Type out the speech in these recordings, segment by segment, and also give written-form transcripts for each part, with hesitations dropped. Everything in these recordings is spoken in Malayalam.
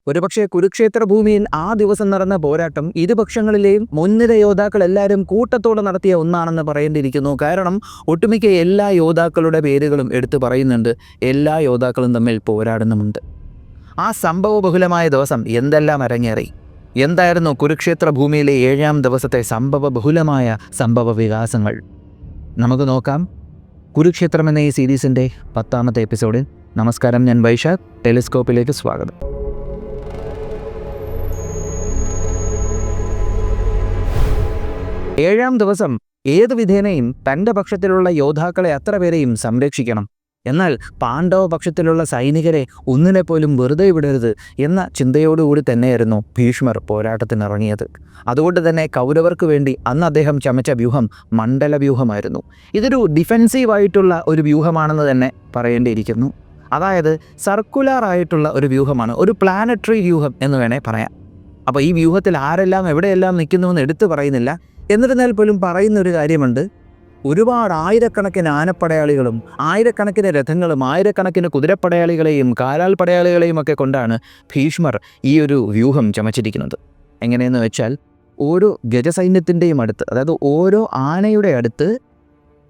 ഒരുപക്ഷെ കുരുക്ഷേത്ര ഭൂമിയിൽ ആ ദിവസം നടന്ന പോരാട്ടം ഇരുപക്ഷങ്ങളിലെയും മുൻനിര യോദ്ധാക്കൾ എല്ലാവരും കൂട്ടത്തോടെ നടത്തിയ ഒന്നാണെന്ന് പറയേണ്ടിയിരിക്കുന്നു. കാരണം ഒട്ടുമിക്ക എല്ലാ യോദ്ധാക്കളുടെ പേരുകളും എടുത്തു പറയുന്നുണ്ട്. എല്ലാ യോദ്ധാക്കളും തമ്മിൽ പോരാടുന്നുമുണ്ട്. ആ സംഭവബഹുലമായ ദിവസം എന്തെല്ലാം അരങ്ങേറി, എന്തായിരുന്നു കുരുക്ഷേത്ര ഭൂമിയിലെ 7-ാം ദിവസത്തെ സംഭവബഹുലമായ സംഭവ വികാസങ്ങൾ നമുക്ക് നോക്കാം. കുരുക്ഷേത്രം എന്ന ഈ സീരീസിൻ്റെ 10ാമത്തെ എപ്പിസോഡിൽ. നമസ്കാരം, ഞാൻ വൈശാഖ്. ടെലിസ്കോപ്പിലേക്ക് സ്വാഗതം. ഏഴാം ദിവസം ഏതു വിധേനയും തൻ്റെ പക്ഷത്തിലുള്ള യോദ്ധാക്കളെ അത്ര പേരെയും സംരക്ഷിക്കണം. എന്നാൽ പാണ്ഡവ പക്ഷത്തിലുള്ള സൈനികരെ ഒന്നിനെ പോലും വെറുതെ വിടരുത് എന്ന ചിന്തയോടുകൂടി തന്നെയായിരുന്നു ഭീഷ്മർ പോരാട്ടത്തിനിറങ്ങിയത്. അതുകൊണ്ട് തന്നെ കൗരവർക്ക് വേണ്ടി അന്ന് അദ്ദേഹം ചമച്ച വ്യൂഹം മണ്ഡല വ്യൂഹമായിരുന്നു. ഇതൊരു ഡിഫെൻസീവായിട്ടുള്ള ഒരു വ്യൂഹമാണെന്ന് തന്നെ പറയേണ്ടിയിരിക്കുന്നു. അതായത് സർക്കുലർ ആയിട്ടുള്ള ഒരു വ്യൂഹമാണ്, ഒരു പ്ലാനറ്ററി വ്യൂഹം എന്ന് വേണേൽ പറയാം. അപ്പോൾ ഈ വ്യൂഹത്തിൽ ആരെല്ലാം എവിടെയെല്ലാം നിൽക്കുന്നുവെന്ന് എടുത്തു പറയുന്നില്ല. എന്നിരുന്നാൽ പോലും പറയുന്നൊരു കാര്യമുണ്ട്. ഒരുപാട് ആയിരക്കണക്കിന് ആനപ്പടയാളികളും ആയിരക്കണക്കിന് രഥങ്ങളും ആയിരക്കണക്കിന് കുതിരപ്പടയാളികളെയും കാലാൽ പടയാളികളെയും ഒക്കെ കൊണ്ടാണ് ഭീഷ്മർ ഈ ഒരു വ്യൂഹം ചമച്ചിരിക്കുന്നത്. എങ്ങനെയെന്ന് വെച്ചാൽ, ഓരോ ഗജസൈന്യത്തിൻ്റെയും അടുത്ത്, അതായത് ഓരോ ആനയുടെ അടുത്ത്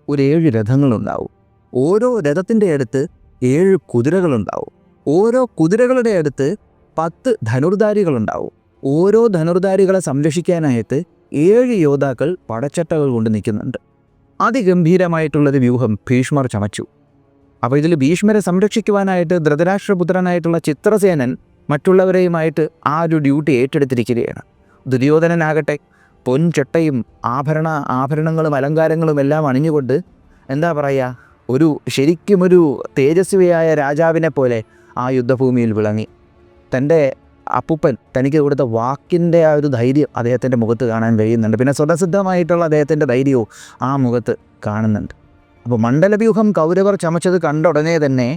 ഒരു 7 രഥങ്ങളുണ്ടാവും. ഓരോ രഥത്തിൻ്റെ അടുത്ത് 7 കുതിരകളുണ്ടാവും. ഓരോ കുതിരകളുടെ അടുത്ത് 10 ധനുർധാരികളുണ്ടാവും. ഓരോ ധനുർധാരികളെ സംരക്ഷിക്കാനായിട്ട് 7 യോദ്ധാക്കൾ പടച്ചട്ടകൾ കൊണ്ട് നിൽക്കുന്നുണ്ട്. അതിഗംഭീരമായിട്ടുള്ളൊരു വ്യൂഹം ഭീഷ്മർ ചമച്ചു. അപ്പോൾ ഇതിൽ ഭീഷ്മരെ സംരക്ഷിക്കുവാനായിട്ട് ധൃതരാഷ്ട്രപുത്രനായിട്ടുള്ള ചിത്രസേനൻ മറ്റുള്ളവരെയുമായിട്ട് ആ ഒരു ഡ്യൂട്ടി ഏറ്റെടുത്തിരിക്കുകയാണ്. ദുര്യോധനനാകട്ടെ പൊൻചട്ടയും ആഭരണങ്ങളും അലങ്കാരങ്ങളും എല്ലാം അണിഞ്ഞുകൊണ്ട് എന്താ പറയുക, ശരിക്കും ഒരു തേജസ്വിയായ രാജാവിനെ പോലെ ആ യുദ്ധഭൂമിയിൽ വിളങ്ങി. തൻ്റെ അപ്പൂപ്പൻ തനിക്ക് കൊടുത്ത വാക്കിൻ്റെ ആ ഒരു ധൈര്യം അദ്ദേഹത്തിൻ്റെ മുഖത്ത് കാണാൻ കഴിയുന്നുണ്ട്. പിന്നെ സ്വതസിദ്ധമായിട്ടുള്ള അദ്ദേഹത്തിൻ്റെ ധൈര്യവും ആ മുഖത്ത് കാണുന്നുണ്ട്. അപ്പോൾ മണ്ഡലവ്യൂഹം കൗരവർ ചമച്ചത് കണ്ട ഉടനെ തന്നെ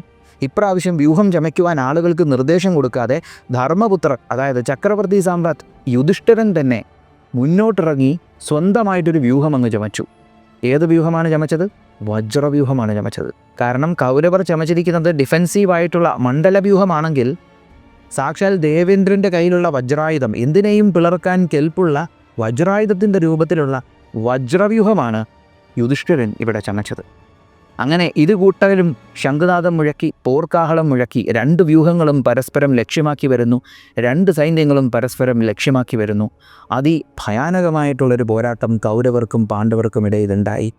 ഇപ്രാവശ്യം വ്യൂഹം ചമയ്ക്കുവാൻ ആളുകൾക്ക് നിർദ്ദേശം കൊടുക്കാതെ ധർമ്മപുത്രൻ, അതായത് ചക്രവർത്തി സാമ്രാട്ട് യുധിഷ്ഠിരൻ തന്നെ മുന്നോട്ടിറങ്ങി സ്വന്തമായിട്ടൊരു വ്യൂഹം അങ്ങ് ചമച്ചു. ഏത് വ്യൂഹമാണ് ചമച്ചത്? വജ്രവ്യൂഹമാണ് ചമച്ചത്. കാരണം കൗരവർ ചമച്ചിരിക്കുന്നത് ഡിഫെൻസീവായിട്ടുള്ള മണ്ഡലവ്യൂഹമാണെങ്കിൽ സാക്ഷാൽ ദേവേന്ദ്രൻ്റെ കയ്യിലുള്ള വജ്രായുധം, എന്തിനേയും പിളർക്കാൻ കെൽപ്പുള്ള വജ്രായുധത്തിൻ്റെ രൂപത്തിലുള്ള വജ്രവ്യൂഹമാണ് യുധിഷ്ഠിരൻ ഇവിടെ ചമച്ചത്. അങ്ങനെ കൂട്ടരും ശംഖുനാദം മുഴക്കി, പോർക്കാഹളം മുഴക്കി 2 വ്യൂഹങ്ങളും പരസ്പരം ലക്ഷ്യമാക്കി വരുന്നു. 2 സൈന്യങ്ങളും പരസ്പരം ലക്ഷ്യമാക്കി വരുന്നു. അതിഭയാനകമായിട്ടുള്ളൊരു പോരാട്ടം കൗരവർക്കും പാണ്ഡവർക്കും ഇടയിലുണ്ടായി.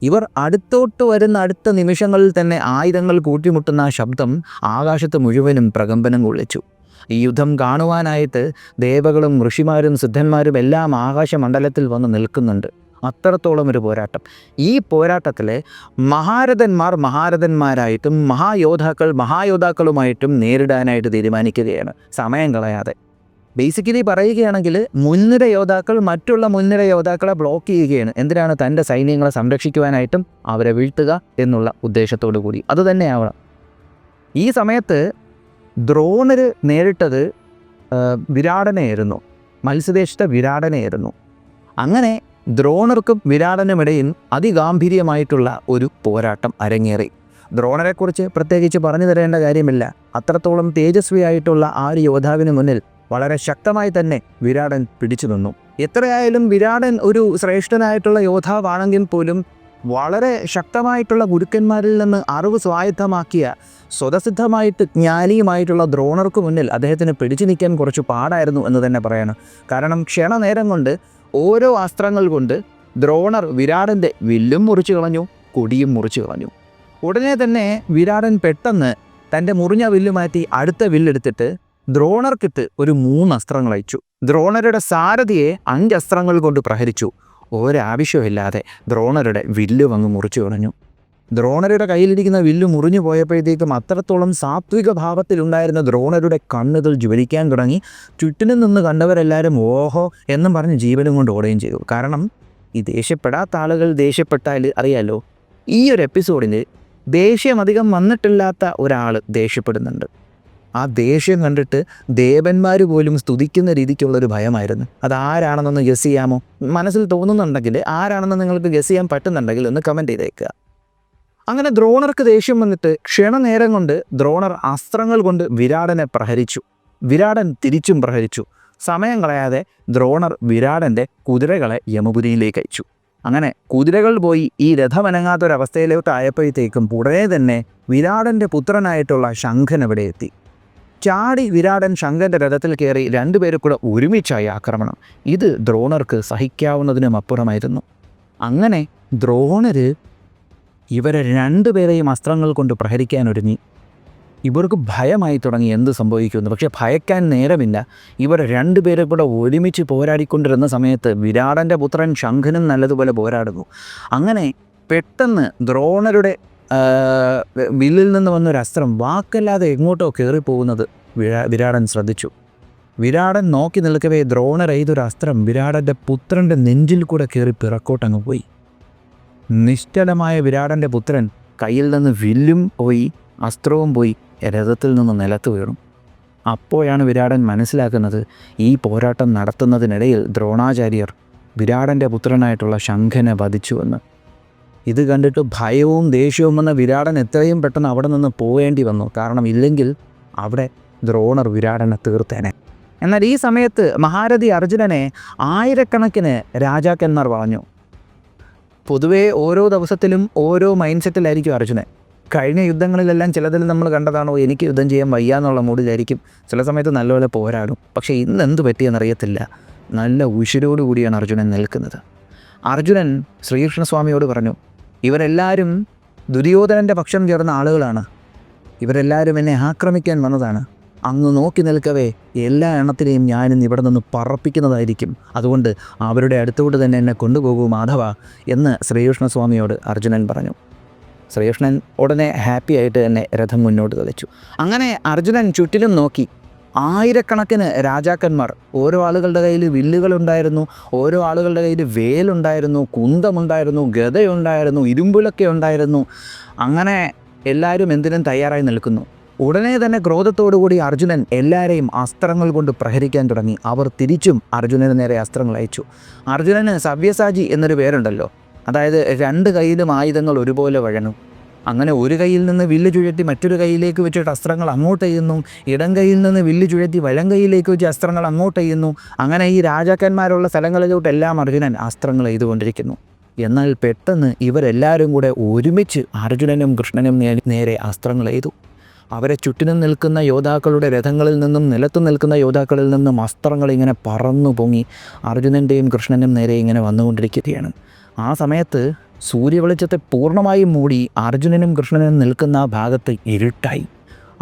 ഇവർ അടുത്തോട്ട് വരുന്ന അടുത്ത നിമിഷങ്ങളിൽ തന്നെ ആയുധങ്ങൾ കൂട്ടിമുട്ടുന്ന ആ ശബ്ദം ആകാശത്ത് മുഴുവനും പ്രകമ്പനം കൊള്ളിച്ചു. ഈ യുദ്ധം കാണുവാനായിട്ട് ദേവകളും ഋഷിമാരും സിദ്ധന്മാരും എല്ലാം ആകാശമണ്ഡലത്തിൽ വന്ന് നിൽക്കുന്നുണ്ട്. അത്രത്തോളം ഒരു പോരാട്ടം. ഈ പോരാട്ടത്തിൽ മഹാരഥന്മാരായിട്ടും മഹായോദ്ധാക്കളുമായിട്ടും നേരിടാനായിട്ട് തീരുമാനിക്കുകയാണ്, സമയം കളയാതെ. ബേസിക്കലി പറയുകയാണെങ്കിൽ മുൻനിര യോദ്ധാക്കൾ മറ്റുള്ള മുൻനിര യോദ്ധാക്കളെ ബ്ലോക്ക് ചെയ്യുകയാണ്. എന്തിനാണ്? തൻ്റെ സൈന്യങ്ങളെ സംരക്ഷിക്കുവാനായിട്ടും അവരെ വീഴ്ത്തുക എന്നുള്ള ഉദ്ദേശത്തോടു കൂടി. അതുതന്നെയാവണം. ഈ സമയത്ത് ദ്രോണർ നേരിട്ടത് വിരാടനെയായിരുന്നു, മത്സ്യദേശത്തെ വിരാടനെയായിരുന്നു. അങ്ങനെ ദ്രോണർക്കും വിരാടനുമിടയിൽ അതിഗാംഭീര്യമായിട്ടുള്ള ഒരു പോരാട്ടം അരങ്ങേറി. ദ്രോണരെക്കുറിച്ച് പ്രത്യേകിച്ച് പറഞ്ഞു തരേണ്ട കാര്യമില്ല. അത്രത്തോളം തേജസ്വിയായിട്ടുള്ള ആ ഒരു യോദ്ധാവിന് മുന്നിൽ വളരെ ശക്തമായി തന്നെ വിരാടൻ പിടിച്ചു നിന്നു. എത്രയായാലും വിരാടൻ ഒരു ശ്രേഷ്ഠനായിട്ടുള്ള യോദ്ധാവാണെങ്കിൽ പോലും വളരെ ശക്തമായിട്ടുള്ള ഗുരുക്കന്മാരിൽ നിന്ന് അറിവ് സ്വായത്തമാക്കിയ സ്വതസിദ്ധമായിട്ട് ജ്ഞാനിയുമായിട്ടുള്ള ദ്രോണർക്ക് മുന്നിൽ അദ്ദേഹത്തിന് പിടിച്ചു നിൽക്കാൻ കുറച്ച് പാടായിരുന്നു എന്ന് തന്നെ പറയണം. കാരണം ക്ഷണനേരം കൊണ്ട് ഓരോ അസ്ത്രങ്ങൾ കൊണ്ട് ദ്രോണർ വിരാടൻ്റെ വില്ലും മുറിച്ചു കളഞ്ഞു, കൊടിയും മുറിച്ചു കളഞ്ഞു. ഉടനെ തന്നെ വിരാടൻ പെട്ടെന്ന് തൻ്റെ മുറിഞ്ഞ വില്ല് മാറ്റി അടുത്ത വില്ലെടുത്തിട്ട് ദ്രോണർക്കിട്ട് ഒരു 3 അസ്ത്രങ്ങൾ അയച്ചു. ദ്രോണരുടെ സാരഥിയെ 5 അസ്ത്രങ്ങൾ കൊണ്ട് പ്രഹരിച്ചു. ഒരാവശ്യമില്ലാതെ ദ്രോണരുടെ വില്ല് വന്ന് മുറിച്ചു കളഞ്ഞു. ദ്രോണരുടെ കയ്യിലിരിക്കുന്ന വില്ല് മുറിഞ്ഞു പോയപ്പോഴത്തേക്കും അത്രത്തോളം സാത്വിക ഭാവത്തിലുണ്ടായിരുന്ന ദ്രോണരുടെ കണ്ണുകൾ ജ്വലിക്കാൻ തുടങ്ങി. ചുറ്റിനും നിന്ന് കണ്ടവരെല്ലാവരും ഓഹോ എന്നും പറഞ്ഞ് ജീവനും കൊണ്ട് ഓടുകയും ചെയ്തു. കാരണം ഈ ദേഷ്യപ്പെടാത്ത ആളുകൾ ദേഷ്യപ്പെട്ടാൽ അറിയാലോ, ഈ ഒരു എപ്പിസോഡിൽ ദേഷ്യം അധികം വന്നിട്ടില്ലാത്ത ഒരാൾ ദേഷ്യപ്പെടുന്നുണ്ട്. ആ ദേഷ്യം കണ്ടിട്ട് ദേവന്മാർ പോലും സ്തുതിക്കുന്ന രീതിക്കുള്ളൊരു ഭയമായിരുന്നു. അതാരാണെന്നൊന്ന് ഗസ് ചെയ്യാമോ? മനസ്സിൽ തോന്നുന്നുണ്ടെങ്കിൽ, ആരാണെന്ന് നിങ്ങൾക്ക് ഗസ് ചെയ്യാൻ പറ്റുന്നുണ്ടെങ്കിൽ ഒന്ന് കമൻറ്റ് ചെയ്തേക്കുക. അങ്ങനെ ദ്രോണർക്ക് ദേഷ്യം വന്നിട്ട് ക്ഷണനേരം കൊണ്ട് ദ്രോണർ അസ്ത്രങ്ങൾ കൊണ്ട് വിരാടനെ പ്രഹരിച്ചു. വിരാടൻ തിരിച്ചും പ്രഹരിച്ചു. സമയം കളയാതെ ദ്രോണർ വിരാടൻ്റെ കുതിരകളെ യമപുരിയിലേക്ക് അയച്ചു. അങ്ങനെ കുതിരകൾ പോയി ഈ രഥമനങ്ങാത്തൊരവസ്ഥയിലോട്ടായപ്പോഴത്തേക്കും ഉടനെ തന്നെ വിരാടൻ്റെ പുത്രനായിട്ടുള്ള ശംഖൻ അവിടെ എത്തി. ചാടി വിരാടൻ ശംഖൻ്റെ രഥത്തിൽ കയറി രണ്ടുപേരും കൂടെ ഒരുമിച്ചായി ആക്രമണം. ഇത് ദ്രോണർക്ക് സഹിക്കാവുന്നതിനും അപ്പുറമായിരുന്നു. അങ്ങനെ ദ്രോണര് ഇവരെ രണ്ടുപേരെയും അസ്ത്രങ്ങൾ കൊണ്ട് പ്രഹരിക്കാൻ ഒരുങ്ങി. ഇവർക്ക് ഭയമായി തുടങ്ങി എന്ത് സംഭവിക്കുമെന്ന്. പക്ഷേ ഭയക്കാൻ നേരമില്ല. ഇവർ രണ്ടുപേരും കൂടെ ഒരുമിച്ച് പോരാടിക്കൊണ്ടിരുന്ന സമയത്ത് വിരാടൻ്റെ പുത്രൻ ശംഖനും നല്ലതുപോലെ പോരാടുന്നു. അങ്ങനെ പെട്ടെന്ന് ദ്രോണരുടെ വില്ലിൽ നിന്ന് വന്നൊരു അസ്ത്രം വാക്കല്ലാതെ എങ്ങോട്ടോ കയറിപ്പോകുന്നത് വിരാടൻ ശ്രദ്ധിച്ചു. വിരാടൻ നോക്കി നിൽക്കവേ ദ്രോണർ എയ്തൊരു അസ്ത്രം വിരാടൻ്റെ പുത്രൻ്റെ നെഞ്ചിൽ കൂടെ കയറി പിറക്കോട്ടങ്ങ് പോയി. നിശ്ചലമായ വിരാടൻ്റെ പുത്രൻ കയ്യിൽ നിന്ന് വില്ലും പോയി, അസ്ത്രവും പോയി, രഥത്തിൽ നിന്ന് നിലത്ത് വീണു. അപ്പോഴാണ് വിരാടൻ മനസ്സിലാക്കുന്നത് ഈ പോരാട്ടം നടത്തുന്നതിനിടയിൽ ദ്രോണാചാര്യർ വിരാടൻ്റെ പുത്രനായിട്ടുള്ള ശംഖനെ വധിച്ചുവെന്ന്. ഇത് കണ്ടിട്ട് ഭയവും ദേഷ്യവും വന്ന വിരാടൻ എത്രയും പെട്ടെന്ന് അവിടെ നിന്ന് പോവേണ്ടി വന്നു. കാരണം ഇല്ലെങ്കിൽ അവിടെ ദ്രോണർ വിരാടനെ തീർത്തേനെ. എന്നാൽ ഈ സമയത്ത് മഹാരഥി അർജുനനെ ആയിരക്കണക്കിന് രാജാക്കന്മാർ വളഞ്ഞു. പൊതുവേ ഓരോ ദിവസത്തിലും ഓരോ മൈൻഡ് സെറ്റിലായിരിക്കും അർജുനൻ. കഴിഞ്ഞ യുദ്ധങ്ങളിലെല്ലാം ചിലതിൽ നമ്മൾ കണ്ടതാണോ എനിക്ക് യുദ്ധം ചെയ്യാൻ വയ്യ എന്നുള്ള മൂഡിലായിരിക്കും. ചില സമയത്ത് നല്ലപോലെ പോരാടും. പക്ഷേ ഇന്ന് എന്ത് പറ്റിയെന്നറിയത്തില്ല, നല്ല ഉശിരോടുകൂടിയാണ് അർജുനൻ നിൽക്കുന്നത്. അർജുനൻ ശ്രീകൃഷ്ണസ്വാമിയോട് പറഞ്ഞു, ഇവരെല്ലാവരും ദുര്യോധനൻ്റെ പക്ഷം ചേർന്ന ആളുകളാണ്. ഇവരെല്ലാവരും എന്നെ ആക്രമിക്കാൻ വന്നതാണ്. അങ്ങ് നോക്കി നിൽക്കവേ എല്ലാ എണ്ണത്തിനെയും ഞാനിന്ന് ഇവിടെ നിന്ന് പറപ്പിക്കുന്നതായിരിക്കും. അതുകൊണ്ട് അവരുടെ അടുത്തോട്ട് തന്നെ എന്നെ കൊണ്ടുപോകൂ മാധവ എന്ന് ശ്രീകൃഷ്ണസ്വാമിയോട് അർജുനൻ പറഞ്ഞു. ശ്രീകൃഷ്ണൻ ഉടനെ ഹാപ്പി ആയിട്ട് തന്നെ രഥം മുന്നോട്ട് തെളിച്ചു. അങ്ങനെ അർജുനൻ ചുറ്റിലും നോക്കി. ആയിരക്കണക്കിന് രാജാക്കന്മാർ, ഓരോ ആളുകളുടെ കയ്യിൽ വില്ലുകളുണ്ടായിരുന്നു, ഓരോ ആളുകളുടെ കയ്യിൽ വേലുണ്ടായിരുന്നു, കുന്തമുണ്ടായിരുന്നു, ഗദയുണ്ടായിരുന്നു, ഇരുമ്പുലൊക്കെ ഉണ്ടായിരുന്നു. അങ്ങനെ എല്ലാവരും എന്തിനും തയ്യാറായി നിൽക്കുന്നു. ഉടനെ തന്നെ ക്രോധത്തോടുകൂടി അർജുനൻ എല്ലാവരെയും അസ്ത്രങ്ങൾ കൊണ്ട് പ്രഹരിക്കാൻ തുടങ്ങി. അവർ തിരിച്ചും അർജുനന് നേരെ അസ്ത്രങ്ങൾ അയച്ചു. അർജുനന് സവ്യസാചി എന്നൊരു പേരുണ്ടല്ലോ, അതായത് രണ്ട് കയ്യിലും ആയുധങ്ങൾ ഒരുപോലെ വഴങ്ങും. അങ്ങനെ ഒരു കയ്യിൽ നിന്ന് വില്ല് ചുഴറ്റി മറ്റൊരു കയ്യിലേക്ക് വെച്ചിട്ട് അസ്ത്രങ്ങൾ അങ്ങോട്ട് ചെയ്യുന്നു, ഇടം കയ്യിൽ നിന്ന് വില്ല് ചുഴറ്റി വലം കയ്യിലേക്ക് വെച്ച് അസ്ത്രങ്ങൾ അങ്ങോട്ട് ചെയ്യുന്നു. അങ്ങനെ ഈ രാജാക്കന്മാരുള്ള സ്ഥലങ്ങളിലോട്ടെല്ലാം അർജുനൻ അസ്ത്രങ്ങൾ ചെയ്തുകൊണ്ടിരിക്കുന്നു. എന്നാൽ പെട്ടെന്ന് ഇവരെല്ലാവരും കൂടെ ഒരുമിച്ച് അർജുനനും കൃഷ്ണനും നേരെ അസ്ത്രങ്ങൾ ചെയ്തു. അവരെ ചുറ്റിനും നിൽക്കുന്ന യോദ്ധാക്കളുടെ രഥങ്ങളിൽ നിന്നും നിലത്തു നിൽക്കുന്ന യോദ്ധാക്കളിൽ നിന്നും അസ്ത്രങ്ങൾ ഇങ്ങനെ പറന്നു പൊങ്ങി അർജുനൻ്റെയും കൃഷ്ണനും നേരെ ഇങ്ങനെ വന്നുകൊണ്ടിരിക്കുകയാണ്. ആ സമയത്ത് സൂര്യവെളിച്ചത്തെ പൂർണ്ണമായും മൂടി അർജുനനും കൃഷ്ണനും നിൽക്കുന്ന ഭാഗത്ത് ഇരുട്ടായി.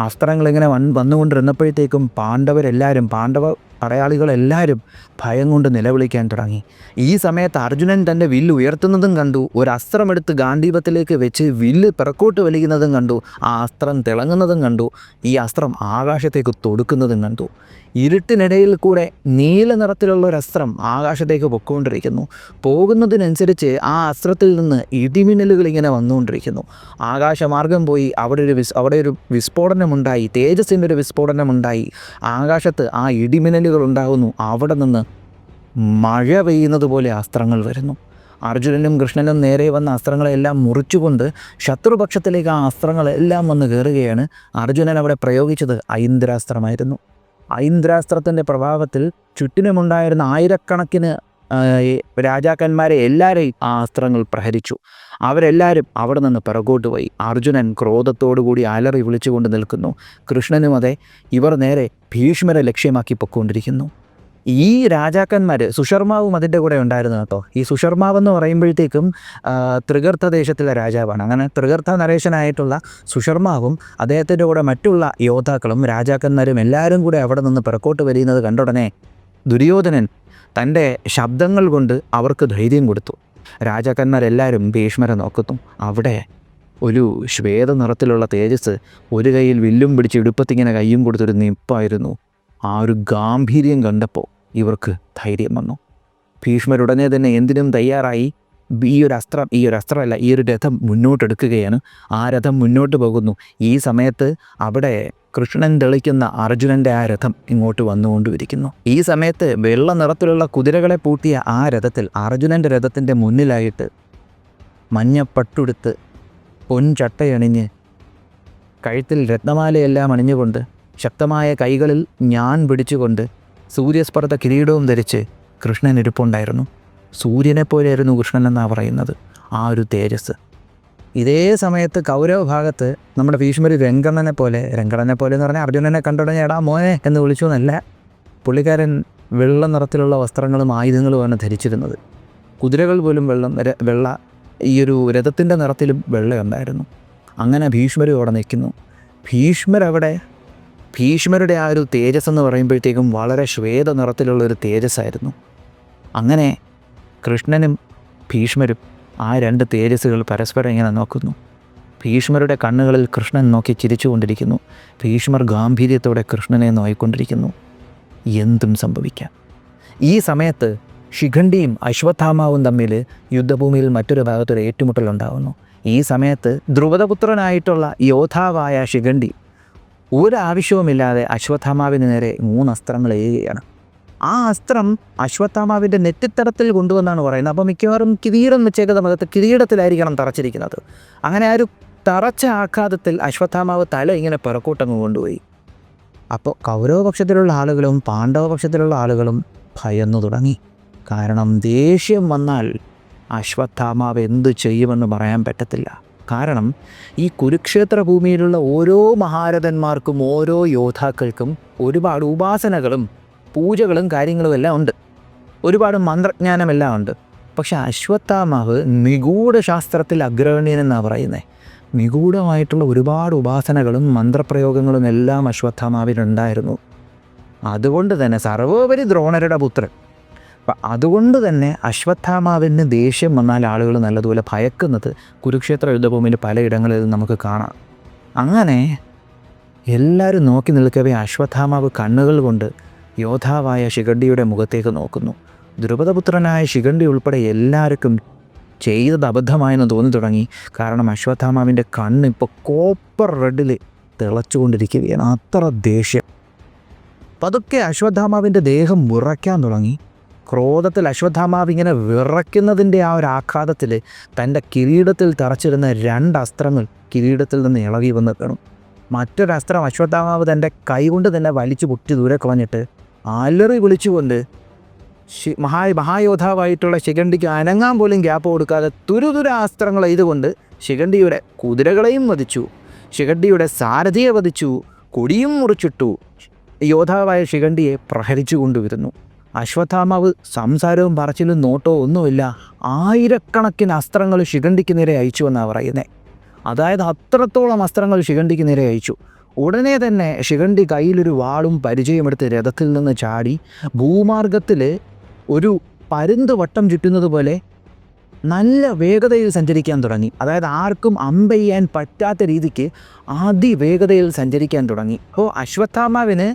അസ്ത്രങ്ങളിങ്ങനെ വന്നുകൊണ്ടിരുന്നപ്പോഴത്തേക്കും പാണ്ഡവ പടയാളികളെല്ലാവരും ഭയം കൊണ്ട് നിലവിളിക്കാൻ തുടങ്ങി. ഈ സമയത്ത് അർജുനൻ തൻ്റെ വില്ല് ഉയർത്തുന്നതും കണ്ടു. ഒരു അസ്ത്രമെടുത്ത് ഗാന്ധീപത്തിലേക്ക് വെച്ച് വില്ല് പിറക്കോട്ട് വലിക്കുന്നതും കണ്ടു. ആ അസ്ത്രം തിളങ്ങുന്നതും കണ്ടു. ഈ അസ്ത്രം ആകാശത്തേക്ക് തൊടുക്കുന്നതും കണ്ടു. ഇരുട്ടിനിടയിൽ കൂടെ നീല നിറത്തിലുള്ളൊരസ്ത്രം ആകാശത്തേക്ക് പൊയ്ക്കൊണ്ടിരിക്കുന്നു. പോകുന്നതിനനുസരിച്ച് ആ അസ്ത്രത്തിൽ നിന്ന് ഇടിമിന്നലുകൾ ഇങ്ങനെ വന്നുകൊണ്ടിരിക്കുന്നു. ആകാശമാർഗം പോയി അവിടെ ഒരു വിസ്ഫോടനമുണ്ടായി, തേജസ്സിൻ്റെ ഒരു വിസ്ഫോടനമുണ്ടായി. ആകാശത്ത് ആ ഇടിമിന്നലുകൾ ഉണ്ടാകുന്നു. അവിടെ നിന്ന് മഴ പെയ്യുന്നത് പോലെ അസ്ത്രങ്ങൾ വരുന്നു. അർജുനനും കൃഷ്ണനും നേരെ വന്ന അസ്ത്രങ്ങളെല്ലാം മുറിച്ചുകൊണ്ട് ശത്രുപക്ഷത്തിലേക്ക് ആ അസ്ത്രങ്ങളെല്ലാം വന്ന് കയറുകയാണ്. അർജുനൻ അവിടെ പ്രയോഗിച്ചത് ഐന്ദ്രാസ്ത്രമായിരുന്നു. ഐന്ദ്രാസ്ത്രത്തിൻ്റെ പ്രഭാവത്തിൽ ചുറ്റിനുമുണ്ടായിരുന്ന ആയിരക്കണക്കിന് രാജാക്കന്മാരെ എല്ലാവരെയും ആ അസ്ത്രങ്ങൾ പ്രഹരിച്ചു. അവരെല്ലാവരും അവിടെ നിന്ന് പിറകോട്ട് പോയി. അർജുനൻ ക്രോധത്തോടുകൂടി അലറി വിളിച്ചുകൊണ്ട് നിൽക്കുന്നു. കൃഷ്ണനും അതെ, ഇവർ നേരെ ഭീഷ്മരെ ലക്ഷ്യമാക്കി പൊയ്ക്കൊണ്ടിരിക്കുന്നു. ഈ രാജാക്കന്മാർ, സുശർമാവും അതിൻ്റെ കൂടെ ഉണ്ടായിരുന്നു കേട്ടോ. ഈ സുശർമാവെന്ന് പറയുമ്പോഴത്തേക്കും ത്രിഗർത്ത ദേശത്തിലെ രാജാവാണ്. അങ്ങനെ ത്രിഗർത്ത നരേശനായിട്ടുള്ള സുശർമാവും അദ്ദേഹത്തിൻ്റെ കൂടെ മറ്റുള്ള യോദ്ധാക്കളും രാജാക്കന്മാരും എല്ലാവരും കൂടെ അവിടെ നിന്ന് പിറക്കോട്ട് വരുന്നത് കണ്ടുടനെ ദുര്യോധനൻ തൻ്റെ ശബ്ദങ്ങൾ കൊണ്ട് അവർക്ക് ധൈര്യം കൊടുത്തു. രാജാക്കന്മാരെല്ലാവരും ഭീഷ്മരെ നോക്കുന്നു. അവിടെ ഒരു ശ്വേത നിറത്തിലുള്ള തേജസ്, ഒരു കയ്യിൽ വില്ലും പിടിച്ച് ഇടുപ്പത്തിങ്ങനെ കയ്യും കൊടുത്തൊരു നിപ്പായിരുന്നു. ആ ഒരു ഗാംഭീര്യം കണ്ടപ്പോൾ ഇവർക്ക് ധൈര്യം വന്നു. ഭീഷ്മരുടനെ തന്നെ എന്തിനും തയ്യാറായി ഈ ഒരു രഥം മുന്നോട്ടെടുക്കുകയാണ്. ആ രഥം മുന്നോട്ട് പോകുന്നു. ഈ സമയത്ത് അവിടെ കൃഷ്ണൻ തെളിക്കുന്ന അർജുനൻ്റെ ആ രഥം ഇങ്ങോട്ട് വന്നുകൊണ്ടിരിക്കുന്നു. ഈ സമയത്ത് വെള്ള നിറത്തിലുള്ള കുതിരകളെ പൂട്ടിയ ആ രഥത്തിൽ അർജുനൻ്റെ രഥത്തിൻ്റെ മുന്നിലായിട്ട് മഞ്ഞപ്പട്ടുടുത്ത് പൊൻചട്ടയണിഞ്ഞ് കഴുത്തിൽ രത്നമാലയെല്ലാം അണിഞ്ഞുകൊണ്ട് ശക്തമായ കൈകളിൽ ഞാൻ പിടിച്ചുകൊണ്ട് സൂര്യസ്പർദ്ധ കിരീടവും ധരിച്ച് കൃഷ്ണൻ ഇരിപ്പുണ്ടായിരുന്നു. സൂര്യനെപ്പോലെയായിരുന്നു കൃഷ്ണൻ എന്നാണ് പറയുന്നത്, ആ ഒരു തേജസ്. ഇതേ സമയത്ത് കൗരവ ഭാഗത്ത് നമ്മുടെ ഭീഷ്മർ രംഗണ്ണനെ പോലെ എന്ന് പറഞ്ഞാൽ അർജുനനെ കണ്ടുടങ്ങി എടാ മോനെ എന്ന് വിളിച്ചു എന്നല്ല, പുള്ളിക്കാരൻ വെള്ള നിറത്തിലുള്ള വസ്ത്രങ്ങളും ആയുധങ്ങളുമാണ് ധരിച്ചിരുന്നത്. കുതിരകൾ പോലും വെള്ള, ഈ ഒരു രഥത്തിൻ്റെ നിറത്തിലും വെള്ളയുണ്ടായിരുന്നു. അങ്ങനെ ഭീഷ്മരും അവിടെ നിൽക്കുന്നു. ഭീഷ്മരുടെ ആ ഒരു തേജസ് എന്ന് പറയുമ്പോഴത്തേക്കും വളരെ ശ്വേത നിറത്തിലുള്ളൊരു തേജസ്സായിരുന്നു. അങ്ങനെ കൃഷ്ണനും ഭീഷ്മരും ആ രണ്ട് തേജസ്സുകൾ പരസ്പരം ഇങ്ങനെ നോക്കുന്നു. ഭീഷ്മരുടെ കണ്ണുകളിൽ കൃഷ്ണൻ നോക്കി ചിരിച്ചുകൊണ്ടിരിക്കുന്നു. ഭീഷ്മർ ഗാംഭീര്യത്തോടെ കൃഷ്ണനെ നോയിക്കൊണ്ടിരിക്കുന്നു. എന്തും സംഭവിക്കാം. ഈ സമയത്ത് ശിഖണ്ഡിയും അശ്വത്ഥാമാവും തമ്മിൽ യുദ്ധഭൂമിയിൽ മറ്റൊരു ഭാഗത്തൊരു ഏറ്റുമുട്ടലുണ്ടാകുന്നു. ഈ സമയത്ത് ദ്രുപദപുത്രനായിട്ടുള്ള യോദ്ധാവായ ശിഖണ്ഡി ഒരാവശ്യവുമില്ലാതെ അശ്വത്ഥാമാവിന് നേരെ 3 അസ്ത്രങ്ങൾ എയ്യുകയാണ്. ആ അസ്ത്രം അശ്വത്ഥാമാവിൻ്റെ നെറ്റിത്തടത്തിൽ കൊണ്ടുവന്നാണ് പറയുന്നത്. അപ്പോൾ മിക്കവാറും കിരീടം വെച്ചേക്കുന്ന ഭാഗത്ത് കിരീടത്തിലായിരിക്കണം തറച്ചിരിക്കുന്നത്. അങ്ങനെ ആ ഒരു തറച്ച ആഘാതത്തിൽ അശ്വത്ഥാമാവ് തല ഇങ്ങനെ പിറക്കോട്ടങ്ങ് കൊണ്ടുപോയി. അപ്പോൾ കൗരവപക്ഷത്തിലുള്ള ആളുകളും പാണ്ഡവപക്ഷത്തിലുള്ള ആളുകളും ഭയന്നു തുടങ്ങി. കാരണം ദേഷ്യം വന്നാൽ അശ്വത്ഥാമാവ് എന്ത് ചെയ്യുമെന്ന് പറയാൻ പറ്റത്തില്ല. കാരണം ഈ കുരുക്ഷേത്ര ഭൂമിയിലുള്ള ഓരോ മഹാരഥന്മാർക്കും ഓരോ യോദ്ധാക്കൾക്കും ഒരുപാട് ഉപാസനകളും പൂജകളും കാര്യങ്ങളും എല്ലാം ഉണ്ട്, ഒരുപാട് മന്ത്രജ്ഞാനമെല്ലാം ഉണ്ട്. പക്ഷെ അശ്വത്ഥാമാവ് നിഗൂഢ ശാസ്ത്രത്തിൽ അഗ്രഗണ്യനെന്നാണ് പറയുന്നത്. നിഗൂഢമായിട്ടുള്ള ഒരുപാട് ഉപാസനകളും മന്ത്രപ്രയോഗങ്ങളും എല്ലാം അശ്വത്ഥാമാവിനുണ്ടായിരുന്നു. അതുകൊണ്ട് തന്നെ സർവോപരി ദ്രോണരുടെ പുത്രൻ. അപ്പം അതുകൊണ്ട് തന്നെ അശ്വത്ഥാമാവിന് ദേഷ്യം വന്നാൽ ആളുകൾ നല്ലതുപോലെ ഭയക്കുന്നത് കുരുക്ഷേത്ര യുദ്ധഭൂമിയിൽ പലയിടങ്ങളിൽ നമുക്ക് കാണാം. അങ്ങനെ എല്ലാവരും നോക്കി നിൽക്കവേ അശ്വത്ഥാമാവ് കണ്ണുകൾ കൊണ്ട് യോദ്ധാവായ ശിഖണ്ഡിയുടെ മുഖത്തേക്ക് നോക്കുന്നു. ദ്രുപദപുത്രനായ ശിഖണ്ഡി ഉൾപ്പെടെ എല്ലാവർക്കും ചെയ്തത് അബദ്ധമായെന്ന് തോന്നി തുടങ്ങി. കാരണം അശ്വത്ഥാമാവിൻ്റെ കണ്ണിപ്പോൾ കോപ്പർ റെഡിൽ തിളച്ചുകൊണ്ടിരിക്കുകയാണ്, അത്ര ദേഷ്യം. പതുക്കെ അശ്വത്ഥാമാവിൻ്റെ ദേഹം വിറയ്ക്കാൻ തുടങ്ങി. ക്രോധത്തിൽ അശ്വത്ഥാമാവ് ഇങ്ങനെ വിറയ്ക്കുന്നതിൻ്റെ ആ ഒരു ആഘാതത്തിൽ തൻ്റെ കിരീടത്തിൽ തറച്ചിരുന്ന 2 അസ്ത്രങ്ങൾ കിരീടത്തിൽ നിന്ന് ഇളകി വന്ന് കാണും. മറ്റൊരസ്ത്രം അശ്വത്ഥാമാവ് തൻ്റെ കൈകൊണ്ട് തന്നെ വലിച്ചു പൊട്ടി ദൂരെ കളഞ്ഞിട്ട് അലറി വിളിച്ചുകൊണ്ട് മഹായോദ്ധാവായിട്ടുള്ള ശിഖണ്ഡിക്ക് അനങ്ങാൻ പോലും ഗ്യാപ്പ് കൊടുക്കാതെ തുരുതുര അസ്ത്രങ്ങൾ ഇതുകൊണ്ട് ശിഖണ്ഡിയുടെ കുതിരകളെയും വധിച്ചു, ശിഖണ്ഡിയുടെ സാരഥിയെ വധിച്ചു, കൊടിയും മുറിച്ചിട്ടു. യോദ്ധാവായ ശിഖണ്ഡിയെ പ്രഹരിച്ചു കൊണ്ടുവരുന്നു. അശ്വത്ഥാമാവ് സംസാരവും പറച്ചിലും നോട്ടോ ഒന്നുമില്ല, ആയിരക്കണക്കിന് അസ്ത്രങ്ങൾ ശിഖണ്ഡിക്ക് നേരെ അയച്ചു എന്നാണ് പറയുന്നത്. അതായത് അത്രത്തോളം അസ്ത്രങ്ങൾ ശിഖണ്ഡിക്ക് നേരെ അയച്ചു. ഉടനെ തന്നെ ശിഖണ്ഡി കയ്യിലൊരു വാളും പരിചയമെടുത്ത് രഥത്തിൽ നിന്ന് ചാടി ഭൂമാർഗത്തിൽ ഒരു പരുന്ത് വട്ടം ചുറ്റുന്നത് പോലെ നല്ല വേഗതയിൽ സഞ്ചരിക്കാൻ തുടങ്ങി. അതായത് ആർക്കും അമ്പെയ്യാൻ പറ്റാത്ത രീതിക്ക് അതിവേഗതയിൽ സഞ്ചരിക്കാൻ തുടങ്ങി. അപ്പോൾ അശ്വത്ഥാമാവിന്